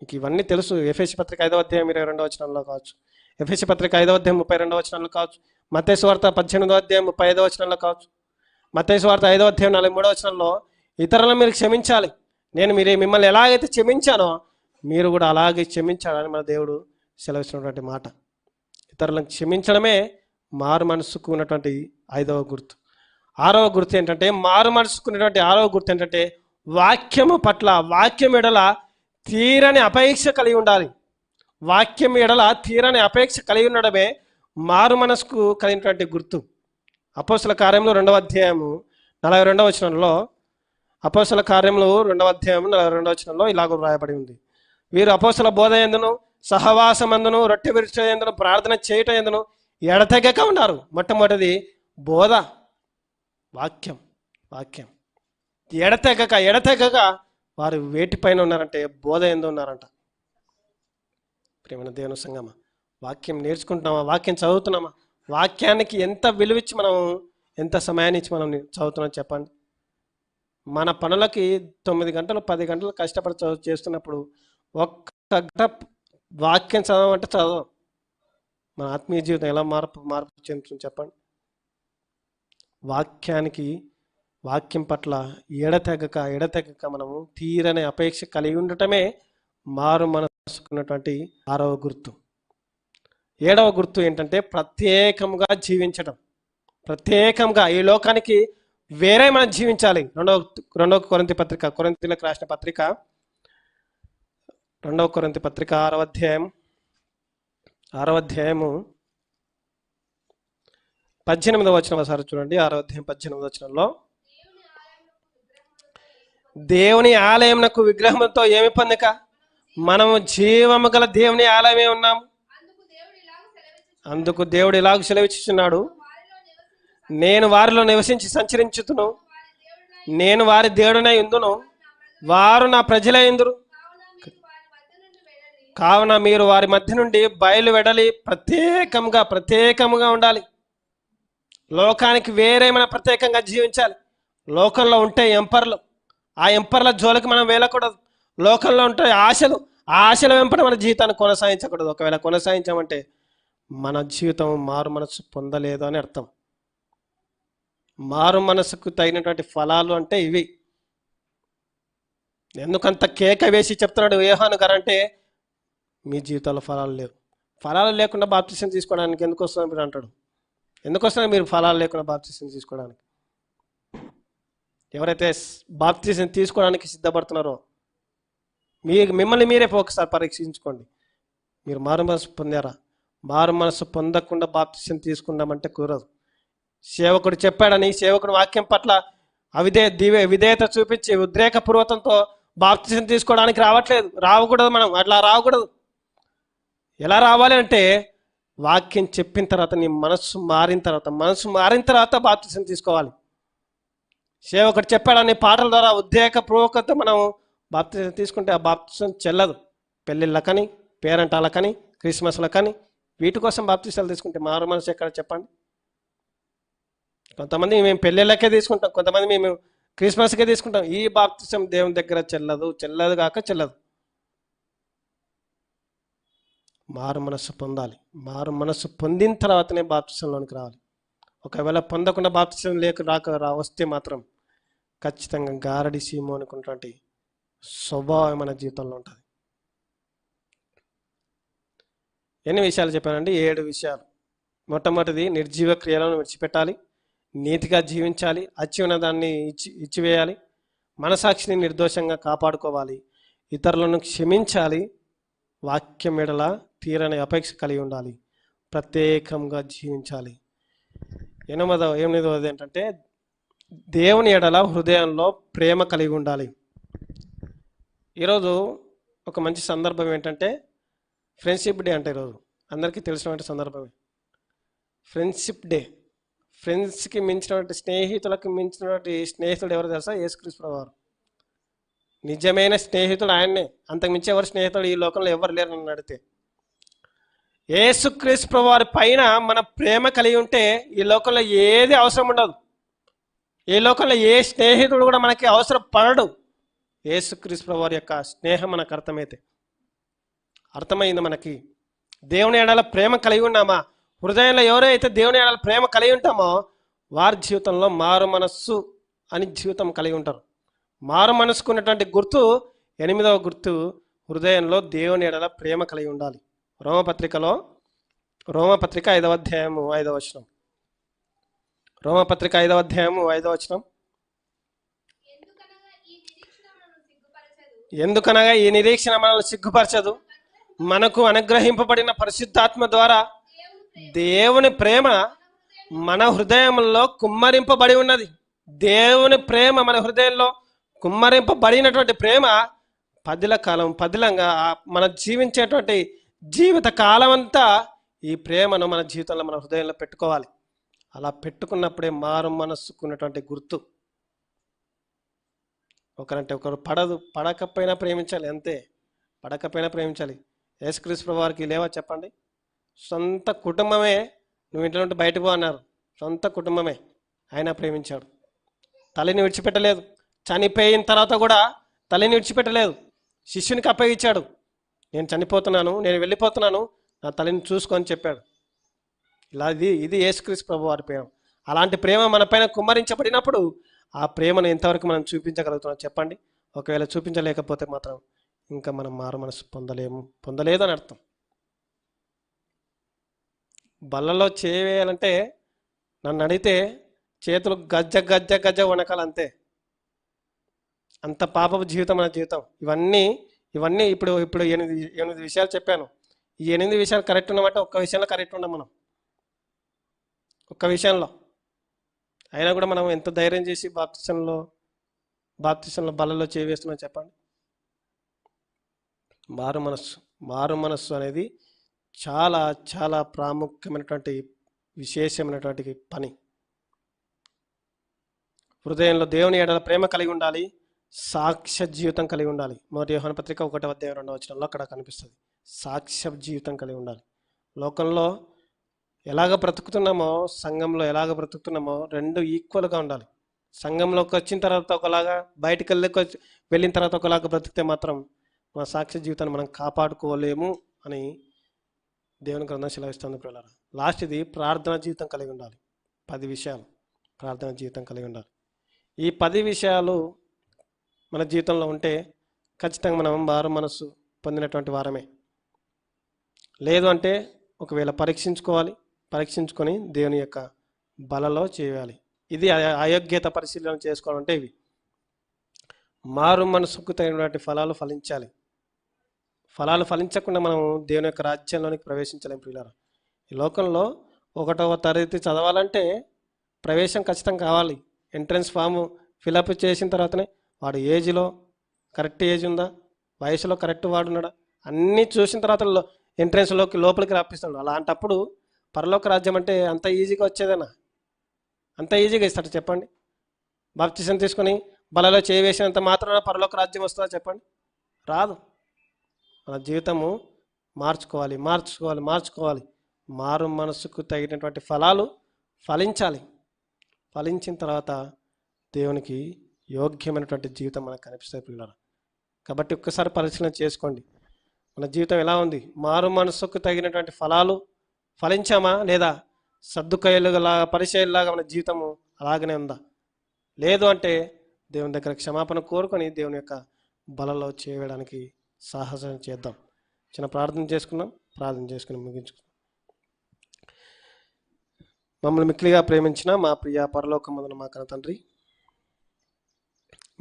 మీకు ఇవన్నీ తెలుసు. ఎఫెసీ పత్రిక 5వ అధ్యాయం 22వ వచనంలో కావచ్చు, ఎఫెసీ పత్రిక 5వ అధ్యాయం 32వ వచనంలో కావచ్చు, మత్తయి సువార్త 18వ అధ్యాయం 35వ వచనంలో కావచ్చు, మత్తయి సువార్త 5వ అధ్యాయం 43వ వచనంలో ఇతరులను మీరు క్షమించాలి, నేను మిమ్మల్ని ఎలాగైతే క్షమించానో మీరు కూడా అలాగే క్షమించాలని మన దేవుడు సెలవిస్తున్నటువంటి మాట. ఇతరులను క్షమించడమే మారు మనసుకు ఉన్నటువంటి 5వ గుర్తు. 6వ గుర్తు ఏంటంటే, మారు మనసుకున్నటువంటి 6వ గుర్తు ఏంటంటే, వాక్యం ఎడల తీరని అపేక్ష కలిగి ఉండాలి. వాక్యం ఎడల తీరని అపేక్ష కలిగి ఉండడమే మారు మనసుకు కలిగినటువంటి గుర్తు. అపోస్తల కార్యములు 2వ అధ్యాయము 42వ వచనంలో, అపోస్తల కార్యములు 2వ అధ్యాయము 42వ వచనంలో ఇలాగ రాయబడి ఉంది, వీరు అపోస్తల బోధ యందును సహవాసమందును రొట్టె విరుచ యందును ప్రార్థన చేయట యందును ఎడతెగక ఉన్నారు. మొట్టమొదటిది బోధ, వాక్యం. ఎడతెగక వారు వేటిపైన ఉన్నారంటే బోధ ఎందు ఉన్నారంట. ప్రేమైన దేవుని సంగమా, వాక్యం నేర్చుకుంటున్నామా? వాక్యం చదువుతున్నామా? వాక్యానికి ఎంత విలువిచ్చి మనం, ఎంత సమయాన్ని ఇచ్చి మనం చదువుతున్నాం చెప్పండి. మన పనులకి 9 గంటలు 10 గంటలు కష్టపడి చేస్తున్నప్పుడు ఒక్క గంట వాక్యం చదవమంటే చదవం. మన ఆత్మీయ జీవితం ఎలా మార్పు చెందుతుంది చెప్పండి. వాక్యం పట్ల ఎడతెగక మనము తీరని అపేక్ష కలిగి ఉండటమే మారు మనసుకున్నటువంటి 6వ గుర్తు. 7వ గుర్తు ఏంటంటే, ప్రత్యేకంగా జీవించడం. ప్రత్యేకంగా ఈ లోకానికి వేరే మనం జీవించాలి. 2వ కొరింథీ పత్రిక, కొరింథీయులకు రాసిన పత్రిక 2వ కొరింథీ పత్రిక 6వ అధ్యాయము 18వ వచనం ఒకసారి చూడండి. 6వ అధ్యాయం 18వ వచనంలో, దేవుని ఆలయమునకు విగ్రహంతో ఏమి పొందక మనము జీవము గల దేవుని ఆలయమే ఉన్నాము. అందుకు దేవుడు ఇలాగ సెలవిచ్చుచున్నాడు, నేను వారిలో నివసించి సంచరించుతును, నేను వారి దేవుడనై ఉందును, వారు నా ప్రజలై ఉందురు. కావున మీరు వారి మధ్య నుండి బయలు వెడలి ప్రత్యేకంగా ఉండాలి. లోకానికి వేరే మనం ప్రత్యేకంగా జీవించాలి. లోకంలో ఉంటే ఎంపర్లు, ఆ ఎంపర్ల జోలికి మనం వెళ్ళకూడదు. లోకంలో ఉంటే ఆశల వెంపట మన జీవితాన్ని కొనసాగించకూడదు. ఒకవేళ కొనసాగించామంటే మన జీవితం మారు మనసు పొందలేదు అని అర్థం. మారు మనసుకు తగినటువంటి ఫలాలు అంటే ఇవి. ఎందుకంత కేక వేసి చెప్తున్నాడు యోహాను గారు అంటే, మీ జీవితాల్లో ఫలాలు లేవు. ఫలాలు లేకుండా బాప్తిసం తీసుకోవడానికి ఎందుకు వస్తున్నారు మీరు అంటాడు. ఎందుకు వస్తున్నారు మీరు ఫలాలు లేకుండా బాప్తిసం తీసుకోవడానికి? ఎవరైతే బాప్తిసం తీసుకోవడానికి సిద్ధపడుతున్నారో మిమ్మల్ని మీరే ఒకసారి పరీక్షించుకోండి. మీరు మారు మనసు పొందారా? మారు మనసు పొందకుండా బాప్తిసం తీసుకుందామంటే కుదరదు. సేవకుడు చెప్పాడని, సేవకుడు వాక్యం పట్ల విధేయత చూపించి ఉద్రేకపూర్వకంతో బాప్తిసం తీసుకోవడానికి రావకూడదు. మనం అట్లా రావకూడదు. ఎలా రావాలి అంటే వాక్యం చెప్పిన తర్వాత నీ మనస్సు మారిన తర్వాత బాప్తిసం తీసుకోవాలి. సేవకుడు చెప్పాడని పాటల ద్వారా ఉద్రేకపూర్వకంతో మనం బాప్తిసం తీసుకుంటే ఆ బాప్తిసం చెల్లదు. పెళ్ళిళ్ళకని, పేరంటాలకని, క్రిస్మస్లకని వీటి కోసం బాప్తిసాలు తీసుకుంటే మారు మనసు ఎక్కడ చెప్పండి? కొంతమంది మేము పెళ్ళిళ్ళకే తీసుకుంటాం, కొంతమంది మేము క్రిస్మస్కే తీసుకుంటాం. ఈ బాప్తిసం దేవుని దగ్గర చెల్లదు కాక చెల్లదు. మారు మనస్సు పొందాలి. మారు మనస్సు పొందిన తర్వాతనే బాప్తిసంలోనికి రావాలి. ఒకవేళ పొందకుండా బాప్తిసం వస్తే మాత్రం ఖచ్చితంగా గారడి సీము అనుకున్నటువంటి స్వభావం మన జీవితంలో ఉంటుంది. ఎన్ని విషయాలు చెప్పానండి? 7 విషయాలు. మొట్టమొదటిది నిర్జీవ క్రియలను విడిచిపెట్టాలి, నీతిగా జీవించాలి, అచ్చి ఉన్న దాన్ని ఇచ్చివేయాలి, మనసాక్షిని నిర్దోషంగా కాపాడుకోవాలి, ఇతరులను క్షమించాలి, వాక్యం ఎడల తీరని అపేక్ష కలిగి ఉండాలి, ప్రత్యేకంగా జీవించాలి. ఎనిమిదవది ఏంటంటే దేవుని ఎడల హృదయంలో ప్రేమ కలిగి ఉండాలి. ఈరోజు ఒక మంచి సందర్భం ఏంటంటే ఫ్రెండ్షిప్ డే. అంటే ఈరోజు అందరికీ తెలిసినటువంటి సందర్భమే ఫ్రెండ్షిప్ డే. ఫ్రెండ్స్కి మించినటువంటి స్నేహితులకు మించినటువంటి స్నేహితుడు ఎవరు తెలుసా? యేసుక్రీస్తు ప్రభువారు. నిజమైన స్నేహితుడు ఆయన్నే. అంతకు మించి ఎవరు స్నేహితుడు ఈ లోకంలో ఎవరు లేరు నన్ను అడిగితే. యేసుక్రీస్తు ప్రభువారి పైన మన ప్రేమ కలిగి ఉంటే ఈ లోకంలో ఏది అవసరం ఉండదు. ఈ లోకంలో ఏ స్నేహితుడు కూడా మనకి అవసరం పడడు. యేసుక్రీస్తు ప్రభువారి యొక్క స్నేహం మనకు అర్థమైంది. మనకి దేవుని ఎడల ప్రేమ కలిగి ఉన్నామా? హృదయంలో ఎవరైతే దేవుని ఎడల ప్రేమ కలిగి ఉంటామో వారి జీవితంలో మారు మనస్సు అని జీవితం కలిగి ఉంటారు. మారు మనసుకున్నటువంటి గుర్తు 8వ గుర్తు హృదయంలో దేవుని ఎడల ప్రేమ కలిగి ఉండాలి. రోమపత్రిక 5వ అధ్యాయము 5వ వచనం. రోమపత్రిక 5వ అధ్యాయము 5వ వచనం. ఎందుకనగా ఈ నిరీక్షణ మనల్ని సిగ్గుపరచదు, మనకు అనుగ్రహింపబడిన పరిశుద్ధాత్మ ద్వారా దేవుని ప్రేమ మన హృదయంలో కుమ్మరింపబడి ఉన్నది. దేవుని ప్రేమ మన హృదయంలో కుమ్మరింపబడినటువంటి ప్రేమ పదిలంగా మన జీవించేటువంటి జీవిత కాలం అంతా ఈ ప్రేమను మన జీవితంలో మన హృదయంలో పెట్టుకోవాలి. అలా పెట్టుకున్నప్పుడే మారు మనస్సుకున్నటువంటి గుర్తు. ఒకరంటే ఒకరు పడకపోయినా ప్రేమించాలి, అంతే. పడకపోయినా ప్రేమించాలి. యేసుక్రీస్తు ప్రభువారికి లేవా చెప్పండి? సొంత కుటుంబమే నువ్వు ఇంట్లో నుండి బయటకు అన్నారు. సొంత కుటుంబమే ఆయన ప్రేమించాడు. తల్లిని విడిచిపెట్టలేదు. చనిపోయిన తర్వాత కూడా తల్లిని విడిచిపెట్టలేదు. శిష్యునికి అప్పగించాడు. నేను చనిపోతున్నాను, నేను వెళ్ళిపోతున్నాను, నా తల్లిని చూసుకొని చెప్పాడు. ఇది యేసుక్రీస్తు ప్రభువారి ప్రేమ. అలాంటి ప్రేమ మన పైన కుమ్మరించబడినప్పుడు ఆ ప్రేమను ఎంతవరకు మనం చూపించగలుగుతున్నాం చెప్పండి? ఒకవేళ చూపించలేకపోతే మాత్రం ఇంకా మనం మారు మనసు పొందలేదు అని అర్థం. బల్లలో చేయాలంటే నన్ను అడిగితే చేతులు గజ్జ వణకాలంతే. అంత పాపపు జీవితం మన జీవితం. ఇవన్నీ ఇప్పుడు 8 విషయాలు చెప్పాను. ఈ 8 విషయాలు కరెక్ట్ ఉన్నామంటే ఒక్క విషయంలో కరెక్ట్ ఉన్నాం మనం. ఒక్క విషయంలో అయినా కూడా మనం ఎంత ధైర్యం చేసి బాప్తిసంలో బల్లలో చేవేస్తున్నాం చెప్పండి? మారు మనస్సు అనేది చాలా చాలా ప్రాముఖ్యమైనటువంటి విశేషమైనటువంటి పని. హృదయంలో దేవుని ఎడల ప్రేమ కలిగి ఉండాలి, సాక్ష్య జీవితం కలిగి ఉండాలి. మొదటి యోహాను పత్రిక 1వ అధ్యాయం 2వ వచనంలో అక్కడ కనిపిస్తుంది. సాక్ష్య జీవితం కలిగి ఉండాలి. లోకంలో ఎలాగ బ్రతుకుతున్నామో, సంఘంలో ఎలాగ బ్రతుకుతున్నామో రెండు ఈక్వల్గా ఉండాలి. సంఘంలోకి వచ్చిన తర్వాత ఒకలాగా, బయటికి వెళ్ళిన తర్వాత ఒకలాగా బ్రతికితే మాత్రం మన సాక్ష్య జీవితాన్ని మనం కాపాడుకోలేము అని దేవుని గ్రంథం సెలవిస్తుంది. పిల్లలు, లాస్ట్ది ప్రార్థనా జీవితం కలిగి ఉండాలి. 10 విషయాలు ప్రార్థనా జీవితం కలిగి ఉండాలి. ఈ 10 విషయాలు మన జీవితంలో ఉంటే ఖచ్చితంగా మనం మారు మనస్సు పొందినటువంటి వారమే. లేదు అంటే ఒకవేళ పరీక్షించుకొని దేవుని యొక్క బలలో చేయాలి. ఇది అయోగ్యత పరిశీలన చేసుకోవాలంటే ఇవి. మారు మనసుకు తగినటువంటి ఫలాలు ఫలించాలి. ఫలాలు ఫలించకుండా మనం దేవుని యొక్క రాజ్యంలోనికి ప్రవేశించలేం. ప్రియులారా, ఈ లోకంలో 1వ తరగతి చదవాలంటే ప్రవేశం ఖచ్చితంగా కావాలి. ఎంట్రన్స్ ఫాము ఫిలప్ చేసిన తర్వాతనే వాడు ఏజ్లో కరెక్ట్ ఏజ్ ఉందా, వయసులో కరెక్ట్ వాడు ఉన్నాడా, అన్నీ చూసిన తర్వాత ఎంట్రెన్స్లోకి లోపలికి రప్పిస్తాడు. అలాంటప్పుడు పరలోక రాజ్యం అంటే అంత ఈజీగా వచ్చేదేనా? అంత ఈజీగా ఇస్తాడు చెప్పండి? బాప్తిసం తీసుకొని బలలో చేవేసినంత మాత్రాన పరలోక రాజ్యం వస్తుందా చెప్పండి? రాదు. మన జీవితము మార్చుకోవాలి, మార్చుకోవాలి, మార్చుకోవాలి. మారు మనసుకు తగినటువంటి ఫలాలు ఫలించాలి. ఫలించిన తర్వాత దేవునికి యోగ్యమైనటువంటి జీవితం మనకు కనిపిస్తుంది పిల్లలు. కాబట్టి ఒక్కసారి పరిశీలన చేసుకోండి, మన జీవితం ఎలా ఉంది? మారు మనసుకు తగినటువంటి ఫలాలు ఫలించామా లేదా? సద్దుకయ్యలులాగా పరిచయలాగా మన జీవితము అలాగనే ఉందా? లేదు అంటే దేవుని దగ్గర క్షమాపణ కోరుకొని దేవుని యొక్క బలలో చేయడానికి సాహసం చేద్దాం. చిన్న ప్రార్థన చేసుకున్నాం, ప్రార్థన చేసుకుని ముగించుకున్నాం. మమ్మల్ని మిక్కిలిగా ప్రేమించిన మా ప్రియ పరలోకమందున మా కన్న తండ్రి,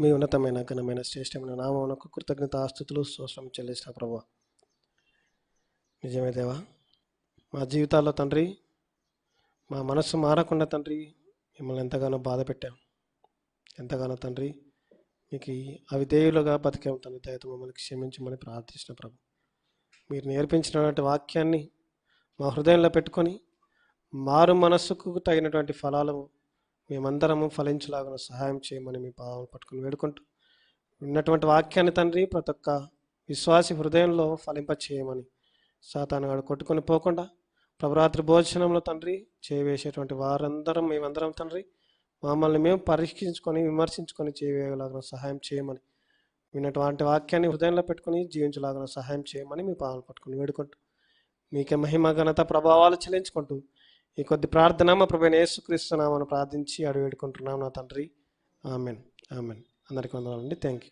మీ ఉన్నతమైన ఘనమైన శ్రేష్టమైన నామమునకు కృతజ్ఞత ఆస్తుతులు స్తోత్రం చెల్లిసిన ప్రభువా, నిజమే దేవా, మా జీవితాల్లో తండ్రి మా మనస్సు మారకుండా తండ్రి మిమ్మల్ని ఎంతగానో బాధ పెట్టాం, ఎంతగానో తండ్రి మీకు అవిధేయులుగా బతికాం తండ్రి. దయతో మమ్మల్ని క్షమించమని ప్రార్థించిన ప్రభు, మీరు నేర్పించినటువంటి వాక్యాన్ని మా హృదయంలో పెట్టుకొని మారు మనస్సుకు తగినటువంటి ఫలాలు మేమందరము ఫలించలాగా సహాయం చేయమని మీ పాదాలు పట్టుకుని వేడుకుంటూ, ఉన్నటువంటి వాక్యాన్ని తండ్రి ప్రతి ఒక్క విశ్వాసి హృదయంలో ఫలింప చేయమని, సాతానుగాడు కొట్టుకొని పోకుండా ప్రభురాత్రి భోజనంలో తండ్రి చేయవేసేటువంటి వారందరం మేమందరం తండ్రి మమ్మల్ని మేము పరీక్షించుకొని విమర్శించుకొని చేయవేయలాగా సహాయం చేయమని, విన్నటువంటి వాక్యాన్ని హృదయంలో పెట్టుకుని జీవించలాగా సహాయం చేయమని మీ పాదాలు పట్టుకుని వేడుకుంటూ, మీకే మహిమ ఘనత ప్రభావాలు చెల్లించుకుంటూ ఈ కొద్ది ప్రార్థన మా ప్రభువైన యేసుక్రీస్తు నామమున ప్రార్థించి అడిగి వేడుకుంటున్నాం నా తండ్రి. Amen, amen. అందరికీ వందనాలండి. Thank you.